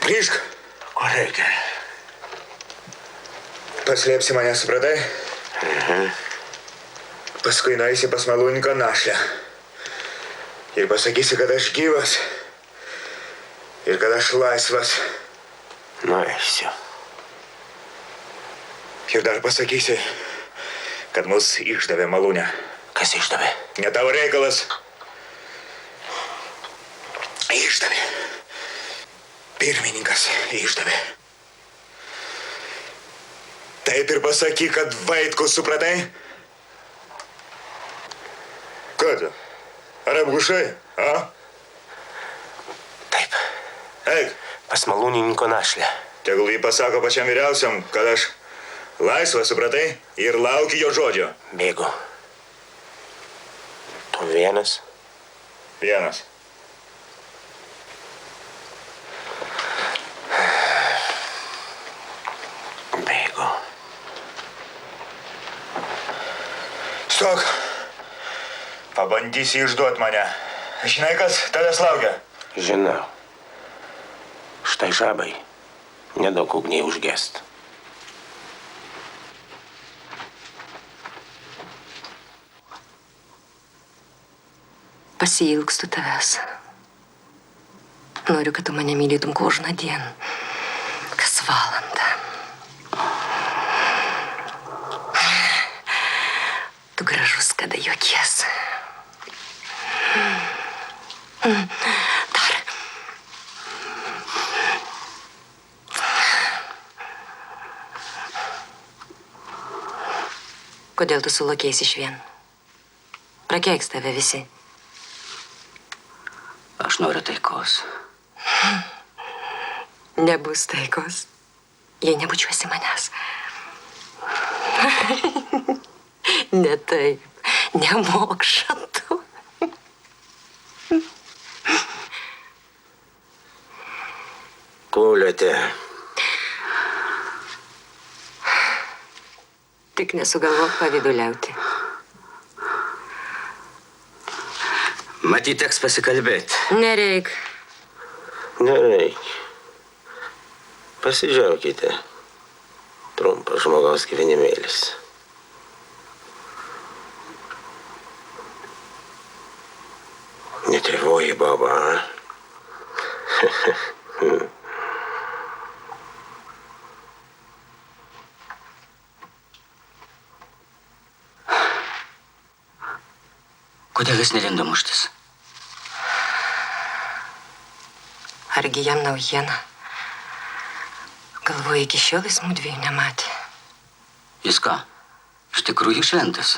Grįžk. Ko reikia? Paslėpsi mane, supratai? Paskui nueisi pas malūnininko našlę. Ir pasakysi, kad aš gyvas. Ir kad aš laisvas. Nueisiu. Ir dar pasakysi, kad mus išdavė malūnę. Kas išdavė? Ne tavo reikalas. Išdavė. Pirmininkas išdavė. Taip ir pasakyk, kad Vaitkus, supratai? Ką tu? Ar apgušai, a? Taip. Eik. Pas malūnininko našlę. Tegul jį pasako pačiam vyriausiam, kad aš laisvas, supratai? Ir lauki jo žodžio. Bėgu. Tu vienas? Vienas. Bėgu. Stok. Pabandysi išduot mane. Žinai, kas tavęs laukia? Žinau. Štai žabai. Nedaug ugniai užgest. Pasiilgstu tavęs. Noriu, kad tu mane mylėtum kožną dieną. Kas valandą. Tu gražus, kada juokies. Dar. Kodėl tu sulokėsi išvien? Prakeiks tave visi. Aš noriu taikos. Nebus taikos, jei nebučiuosi manęs. Ne taip, nemok šatu. Kuliate. Tik nesugalvok pavyduliauti. Matyt, teks pasikalbėti. Nereik. Nereik. Pasidžiaukite. Trumpas žmogaus gyvenimėlis. Netėvoji baba, a? Kodėl jis nelindo muštis? Argi jam naujiena. Galvoju, iki šiol jis mūdviejų nematė. Jis ką? Iš tikrųjų šventas.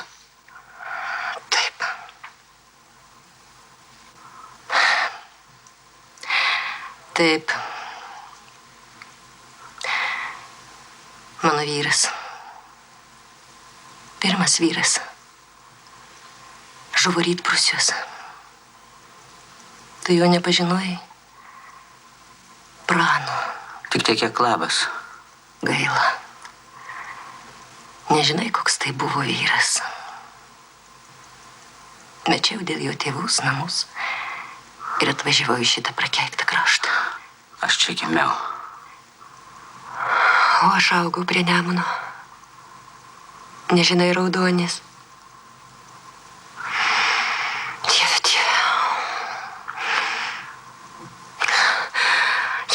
Taip. Taip. Mano vyras. Pirmas vyras. Žuvo Rytprūsiuos. Tu jo nepažinojai? Prano. Tik tiek kiek labas. Gaila. Nežinai, koks tai buvo vyras. Mečiau dėl jo tėvus namus ir atvažiavau į šitą prakeiktą kraštą. Aš čia gimiau. O aš augau prie Nemuno. Nežinai, Raudonis. Dieve, Dieve.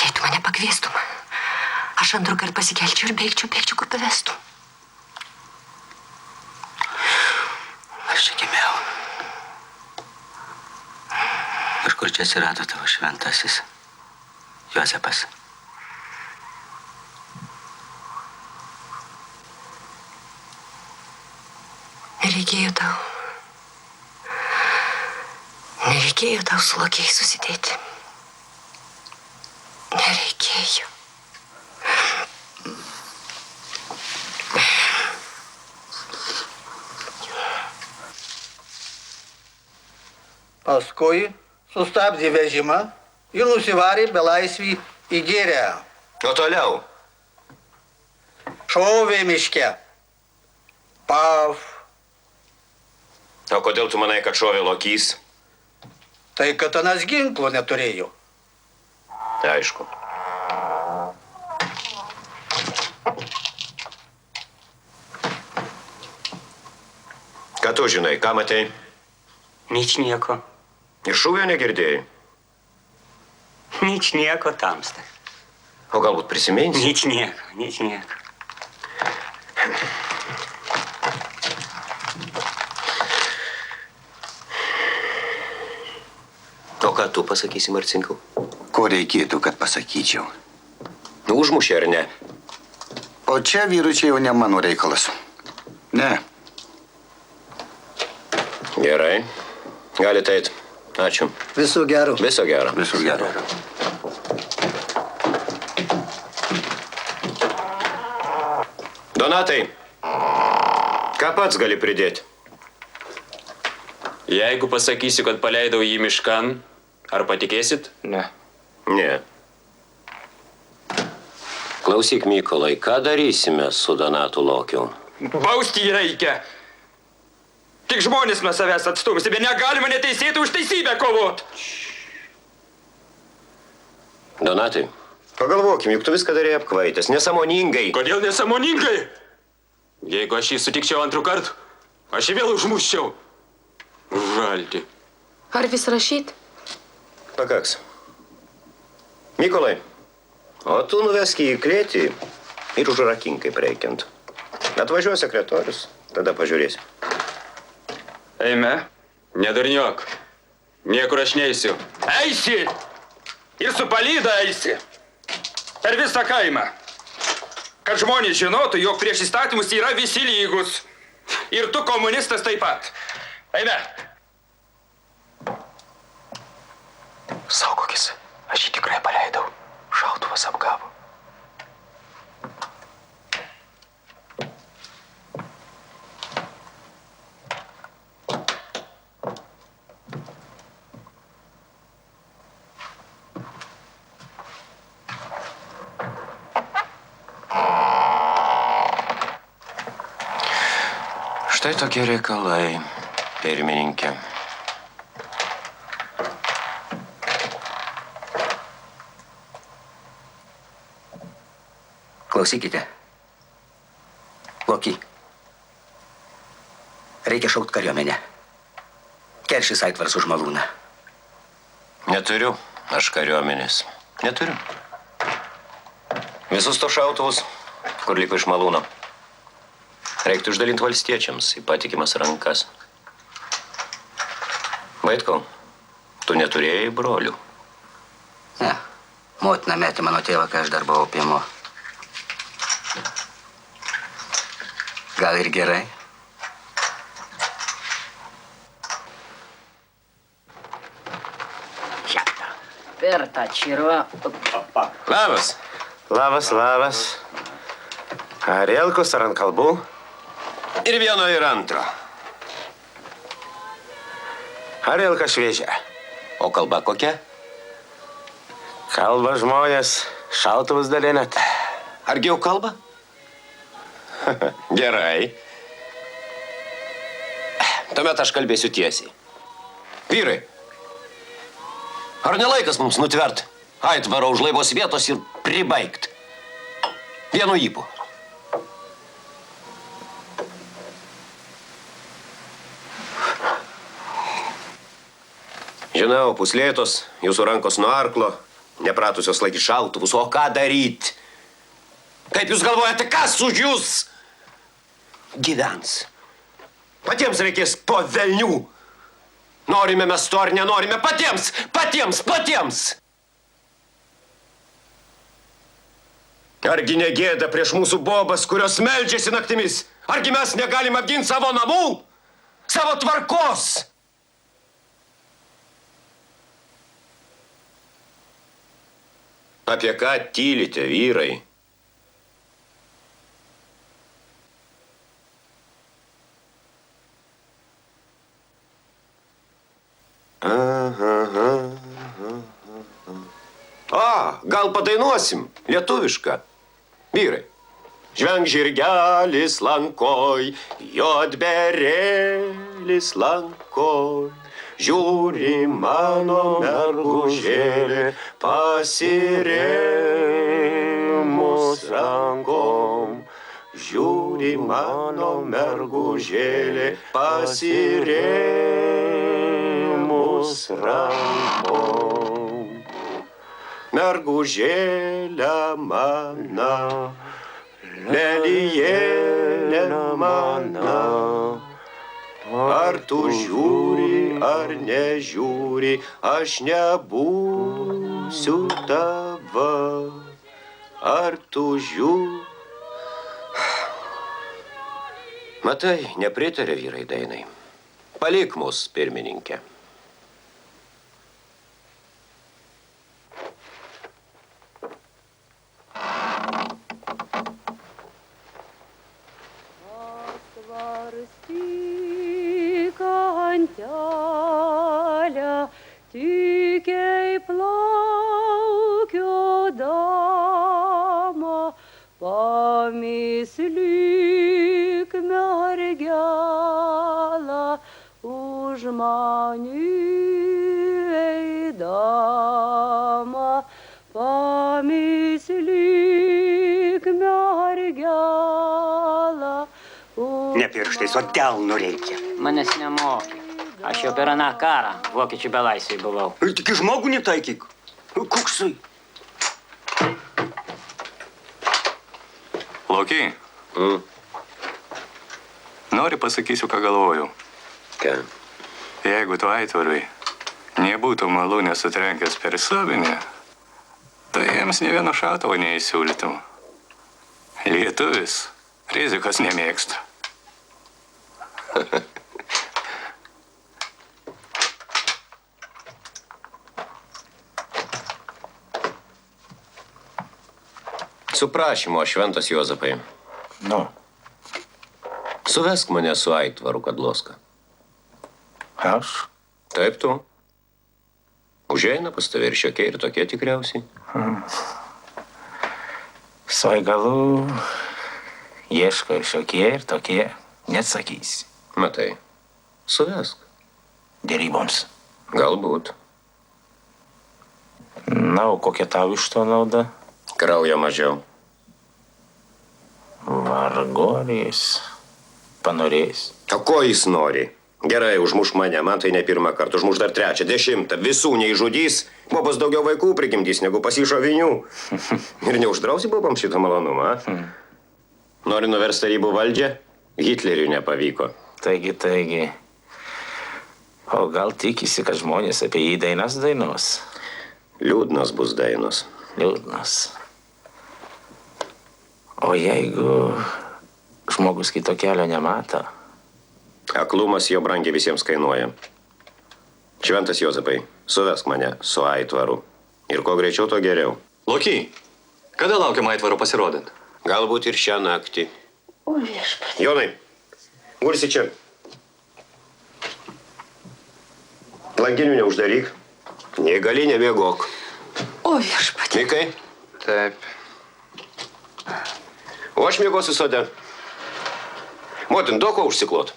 Jei tu mane pakviestum, aš antrų kartą pasikelčiau ir bėgčiau, kur pavestum. Aš čia gimiau. Iš kur čia atsirado tavo šventasis Jozepas? Nereikėjo tau su lokiais susidėti. Nereikėjo. Paskui sustabdė vežimą ir nusivarė belaisvį į gėrę. O toliau? Šovė miške. Pav. O kodėl tu manai, kad šovė lokys? Tai kad anas ginklo neturėjo. Aišku. Ką tu žinai, ką matei? Nic nieko. Ir šūvio negirdėjai? Nic nieko, tamsta. O galbūt prisiminsi? Nic nieko. O ką tu pasakysi, Marcinkau? Ko reikėtų, kad pasakyčiau? Užmušė ar ne? O čia, vyručiai, jau ne mano reikalas. Ne. Gerai. Galite eit. Ačiū. Viso gero. Viso gero. Viso gero. Donatai, ką pats gali pridėti? Jeigu pasakysiu, kad paleidau jį miškan, ar patikėsit? Ne. Ne. Klausyk, Mykolai, ką darysime su Donatu Lokiu? Bausti jį reikia. Tik žmonės nuo savęs atstumsi, bet negalima neteisėtai už teisybę kovot. Donatai, pagalvokim, juk tu viską darėjai apkvaitęs, nesąmoningai. Kodėl nesąmoningai? Jeigu aš jį sutikčiau antrų kartų, aš jį vėl užmuščiau. Žalti. Ar vis rašyt? Pakaks. Mykolai, o tu nuvesk jį į klėtį ir užrakink kaip reikiant. Atvažiuoja sekretorius, tada pažiūrėsi. Eime, nedurniok. Niekur aš neisiu. Eisi! Ir su palyda eisi. Per visą kaimą. Kad žmonės žinotų, jog prieš įstatymus yra visi lygus. Ir tu komunistas taip pat. Eime. Saugokis, aš jį tikrai paleidau. Šautuvas apgavo. Štai tokie reikalai, pirmininkė. Klausykite. Loki. Reikia šaukt kariuomenę. Keršis Aitvaras už malūną. Neturiu aš kariuomenės. Neturiu. Visus to šautuvus, kur liko iš malūno, reiktų išdalinti valstiečiams į patikimas rankas. Vaitkau, tu neturėjai brolių? Ne. Motina metė mano tėvą, kai aš dar buvau piemo. Gal ir gerai? Per tą čirvą. Labas. Labas. Ar elkus, ar ant kalbų? Ir vieno, ir antro. Ar elka šviežia? O kalba kokia? Kalba žmonės, šautuvus dalinat. Argi jau kalba? Gerai. Tuomet aš kalbėsiu tiesiai. Vyrai, ar nelaikas mums nutvert aitvarą už laivos vietos ir pribaigt? Vienu ypu. Žinau, puslėtos, jūsų rankos nuo arklo, nepratusios laikyti šautuvus, o ką daryt? Kaip jūs galvojate, kas už jūs gyvens? Patiems reikės po velnių. Norime mes to ar nenorime, patiems! Argi negėda prieš mūsų bobas, kurios meldžiasi naktimis? Argi mes negalim apginti savo namų? Savo tvarkos? Apie ką tylite, vyrai? Gal padainuosim lietuvišką? Vyrai. Žvenk žirgelis lankoj, juodberėlis lankoj. Žiūri mano mergužėlė, pasirėmus rankom. Žiūri mano mergužėlė, pasirėmus rankom. Mergužėlė mana, lelijėlė mana. Ar tu žiūri, ar nežiūri, aš nebūsiu tava. Ar tu žiūri? Matai, nepritarė vyrai dainai. Palik mus, pirmininkė. Tykiai plaukio dama, pamislyk mergelą už mani eidama, pamislyk mergelą. Ne pirštais, o delnu reikia. Manęs nemokė. Aš jau per aną karą vokiečių belaisviai buvau. Tik į žmogų netaikyk. Koksai? Laukiai? Nori pasakysiu, ką galvoju. Ką? Jeigu tu aitvarui nebūtų malūnės sutrenkęs per savinę, tai jiems ne vieno šautuvo neįsiūlytum. Lietuvis rizikos nemėgsta. Su prašymu, šventas Juozapai. Nu. Suvesk mane su aitvaru Kadloską. Aš? Taip tu. Užeina pas tave ir šiokie ir tokie tikriausiai. Svaigalų ieško ir šiokie ir tokie, neatsakysi. Matai, suvesk. Dėryboms. Galbūt. Na, o kokia tau iš to nauda? Kraujo mažiau. Vargorys. Panorės. O ko jis nori? Gerai, užmuš mane, man tai ne pirmą kartą, užmuš dar trečią, 10, visų neižudys, bobas daugiau vaikų prigimdys negu pasišovinių. Ir neuždrausi bobam šitą malonumą, Nori nuversti tarybų valdžią? Hitleriui nepavyko. Taigi. O gal tikisi, kad žmonės apie jį dainas dainos? Liūdnos bus dainos. Liūdnas. O jeigu žmogus kito kelio nemato? Aklumas jo brangiai visiems kainuoja. Šventas Jozapai, suvesk mane su aitvaru. Ir kuo greičiau, to geriau. Loki, kada laukiam aitvaro pasirodant? Galbūt ir šią naktį. O viešpatie. Jonai, gulsi čia. Langinių neuždaryk. Neįgali nemiegok. O viešpatie. Mikai? Taip. O aš miegosiu sode. Motin, duok ko užsiklot.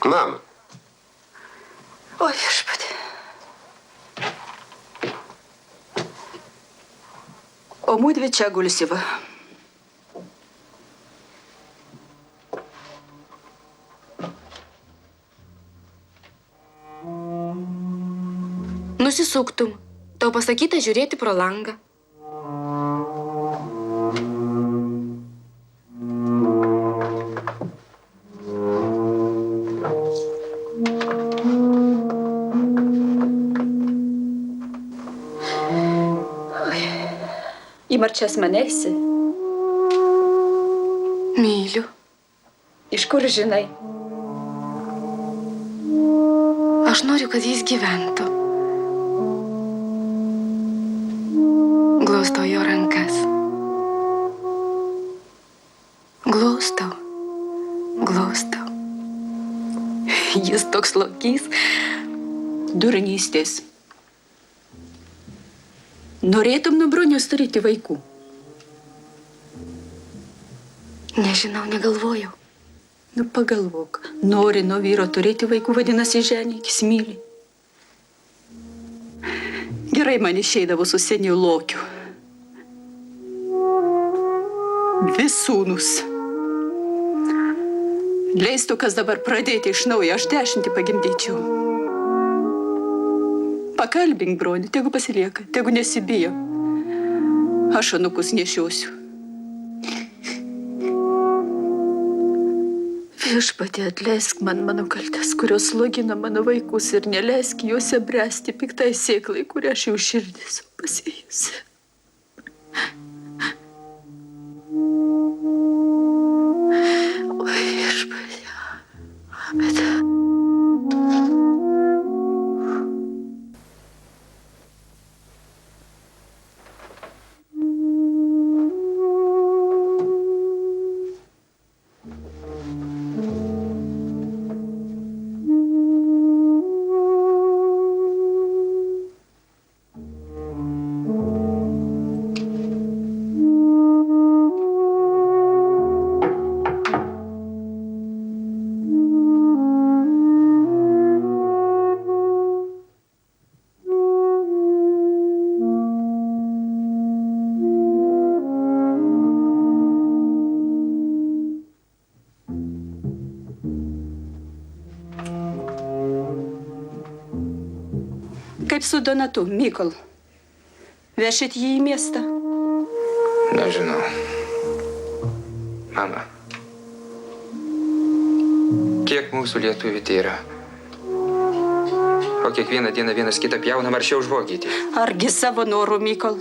Mama. O viešpatie. O mudvi čia gulsi va. Nusisuktum. Tau pasakyta žiūrėti pro langą. Į marčias maneisi? Myliu. Iš kur žinai? Aš noriu, kad jis gyventų. Glaustau jo rankas. Glaustau. Glaustau. Jis toks lokys. Durnystės. Norėtum nuo bronios turėti vaikų? Nežinau, negalvojau. Nu, pagalvok. Nori nuo vyro turėti vaikų, vadinasi, ženykis, myli. Gerai man išeidavo su seniu Lokiu. Visūnus. Leistų, kas dabar pradėti iš naujo, aš 10 pagimdyčiau. Pakalbink bronių, tegu pasilieka, tegu nesibijo. Aš anukus nešiosiu. Viešpatie, atleisk man mano kaltes, kurios slogina mano vaikus ir neleisk juose bręsti piktai sėklai, kurią aš jau širdis pasėjusi. O viešpatie, bet... Kaip su Donatu, Mykol? Vešit jį į miestą? Nežinau. Mama. Kiek mūsų lietuvių tai yra? O kiekvieną dieną vienas kitą pjauna maršiau užvogyti. Argi savo norų, Mykol?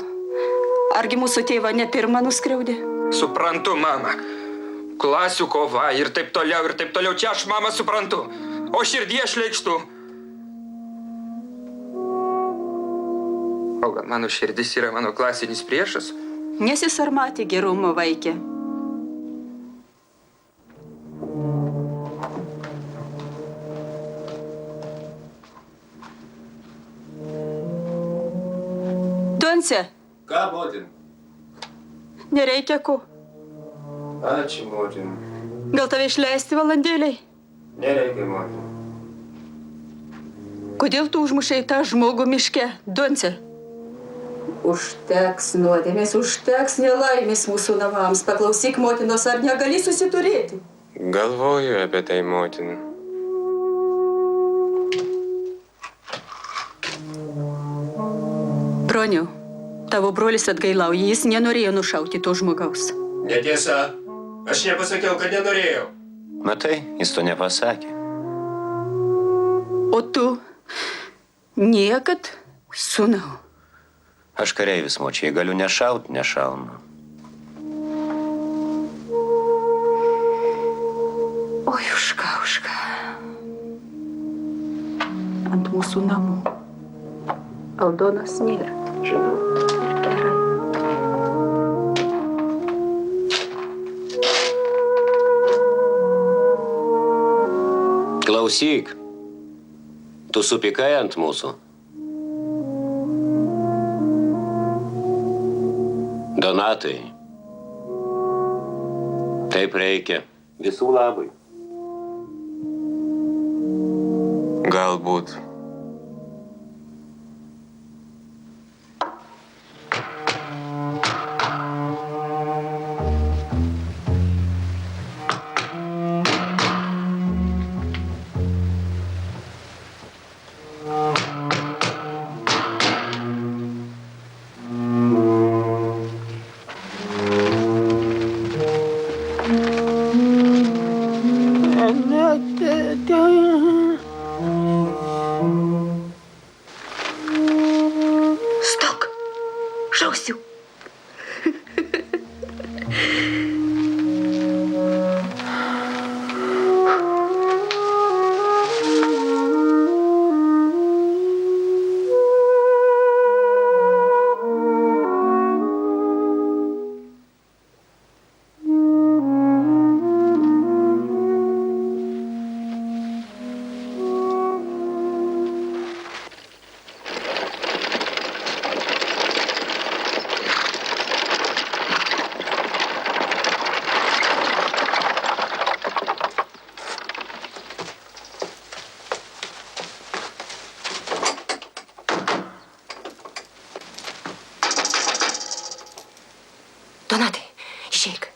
Argi mūsų tėvą ne pirmą nuskriaudė? Suprantu, mama. Klasių kova ir taip toliau, ir taip toliau. Čia aš, mama, suprantu. O širdie šleikštų. O gal mano širdis yra mano klasinis priešas? Nesisarmatė gerumo vaikė. Donce, Ką, motin? nereikia ko. Ačiū, motin. Gal tave išleisti valandėliai? Nereikia, motin. Kodėl tu užmušai tą žmogų miške, Donce? Užteks nuodėmės, užteks nelaimės mūsų namams. Paklausyk motinos, ar negali susiturėti? Galvoju apie tai, motin. Broniau, tavo brolis atgailauja, jis nenorėjo nušauti to žmogaus. Netiesa. Aš nepasakiau, kad nenorėjau. Matai, jis to nepasakė. O tu Niekad, sūnau. Aš kareivis, močiai, galiu nešaut, nešaunu. Oi, už ką. Ant mūsų namų. Aldonos nėra. Žinau. Gerai. Klausyk, tu supykai ant mūsų. Donatai, taip reikia. Visų labai. Galbūt. Stok. Šauksiu. Donatai, išeik.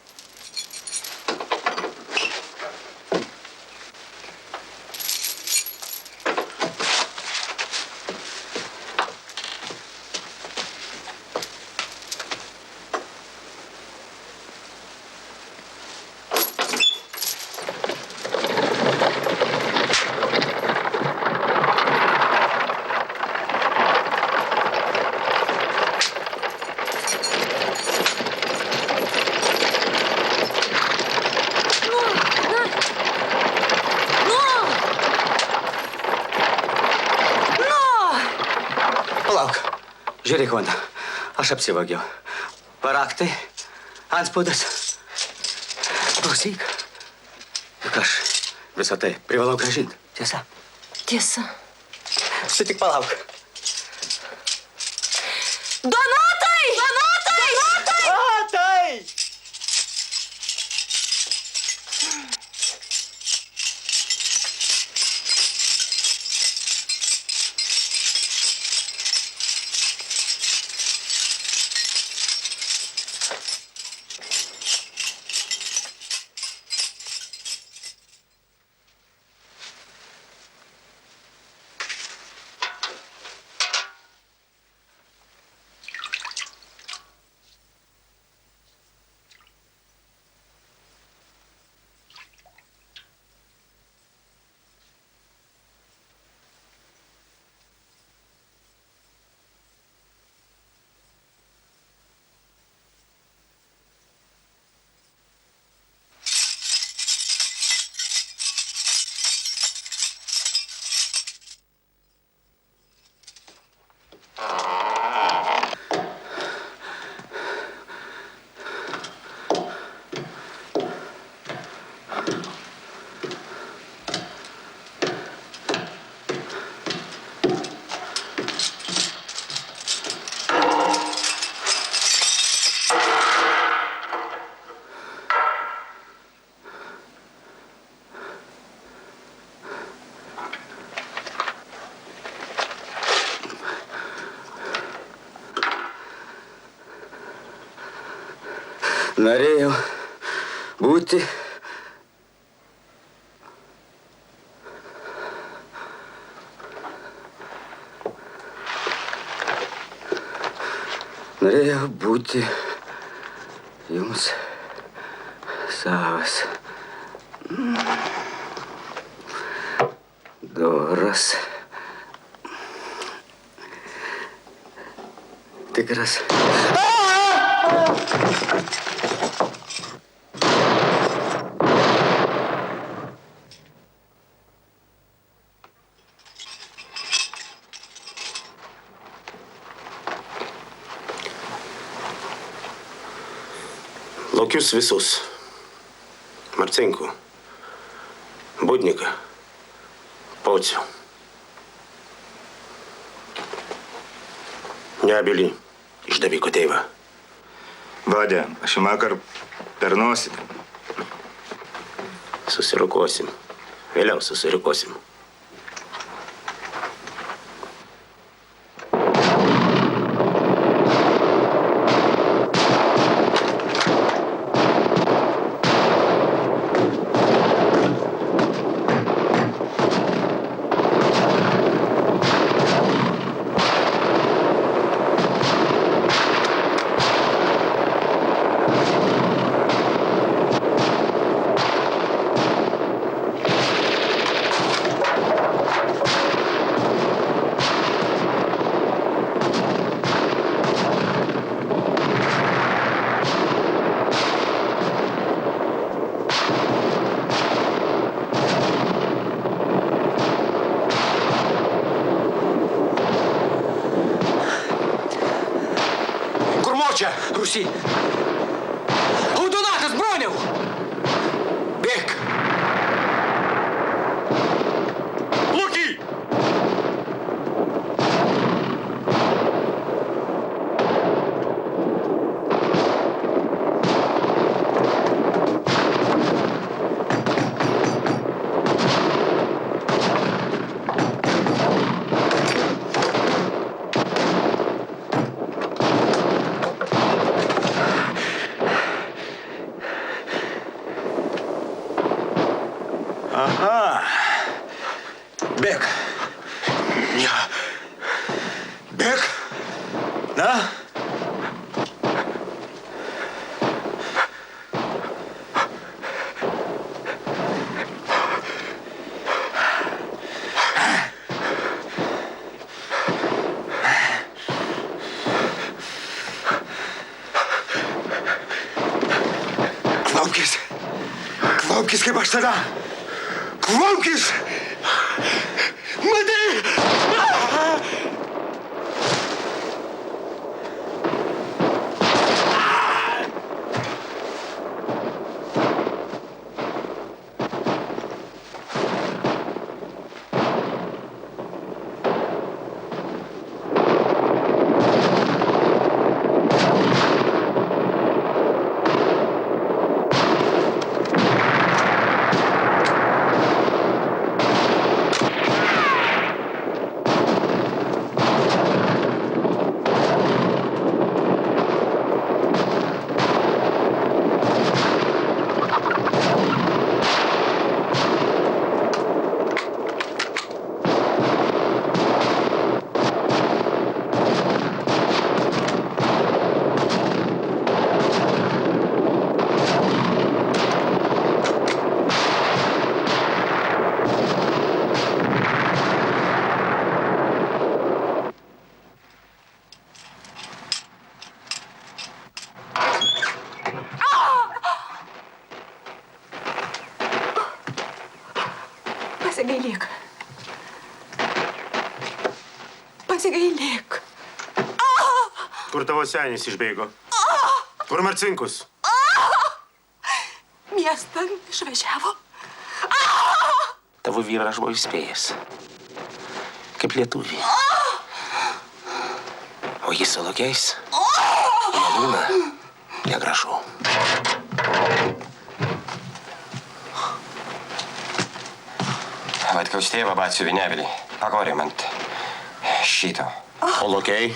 Žiūrėk, Vanda, aš apsivagiau. Paraktai, antspaudas. Klausyk. Juk aš visą tai privalau grąžinti. Tiesa? Tiesa. Tu tik palauk. Donatai! Donatai! Donatai! Donatai! Norėjau būti jums savas, doras, tikras. Laukius visus. Marcinkų, Budniką, Pocių, Nebylį, išdaviko tėvą. Vadė, aš vakar per nosį. Susirukosim. Vėliau susirukosim. Rusi! Audonatas, broniau! Bėk! Luky! Aha. Bėk. Ne. Bėk. Na? Klaupkis. Klaupkis kaip aš tada. Klaupkis! Matai! Pasigailėk. Pasigailėk. Kur tavo senis išbėgo? Kur Marcinkus? Miestą išvažiavo. Tavo vyrą aš buvau įspėjęs. Kaip lietuvį. O jis su lokiais? Malūna. Negražu. Vaitkaus tėvą Batsiuvį Nebylį. Pakorėm ant šito. O lokiai?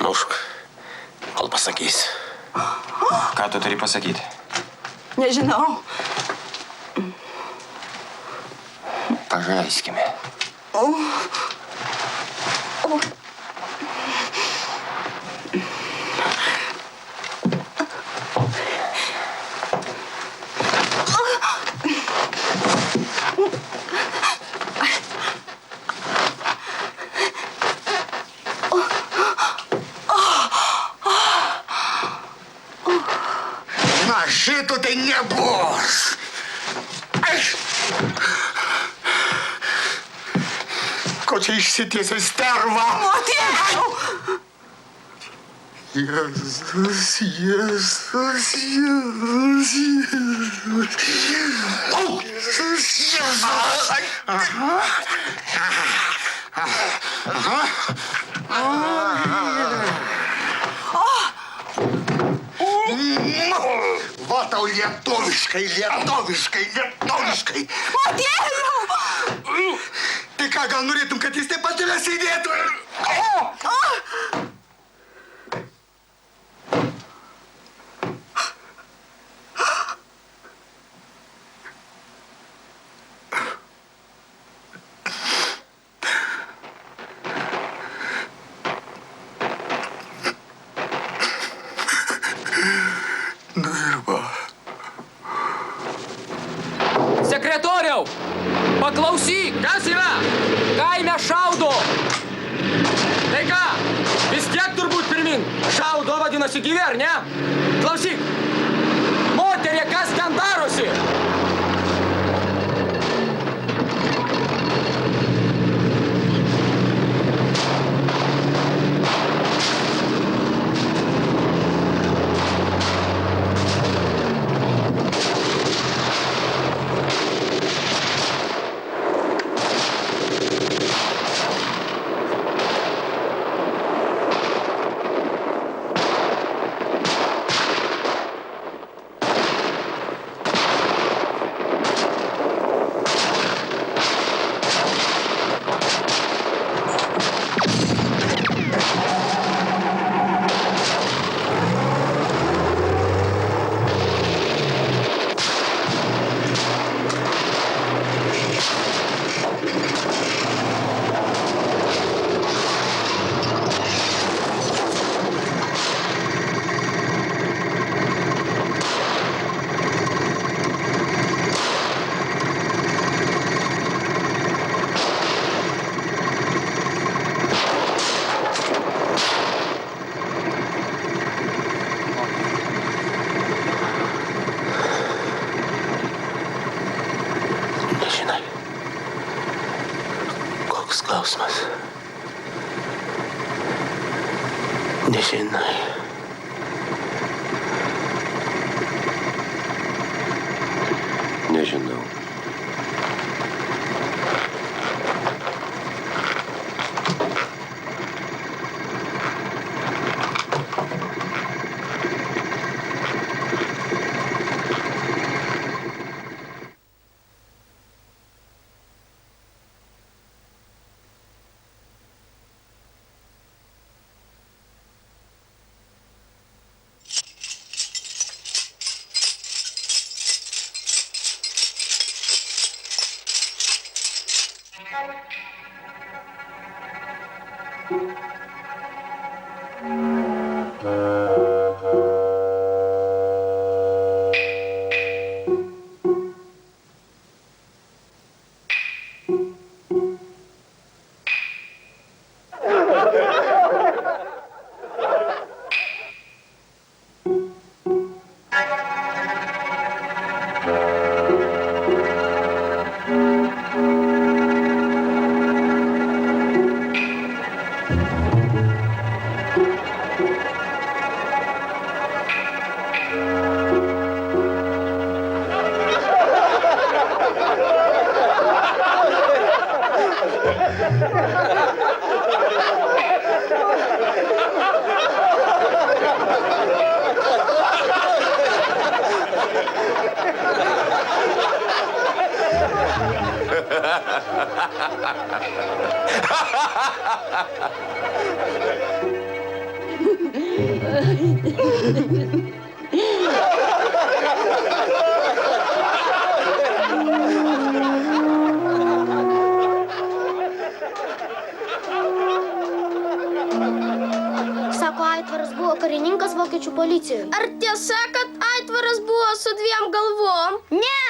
Nušk, kol pasakys. Ką tu turi pasakyti? Nežinau. Pažaiskime. tai nebus. Ko čia išsitiesė sterva? Motiejau! Jėzus, Jėzus, Jėzus, Jėzus. Jėzus, Jėzus. Aha. Aha. Va tau lietuviškai, lietuviškai, lietuviškai. Motiejau! Tai ką, gal norėtum, kad jis taip pat tave sėdėtų? Nu ir va. Sekretoriau, paklausyk. Kas yra? Kaime šaudo. Tai ką? Vis tiek turbūt pirmin. Šaudo vadinasi gyvi, ar ne? Klausyk. Moterie, kas ten darosi? Klausimas. Nežinai. Nežinau. Sako, Aitvaras buvo karininkas vokiečių policijoje. Ar tiesa, kad Aitvaras buvo su 2 galvom? Ne!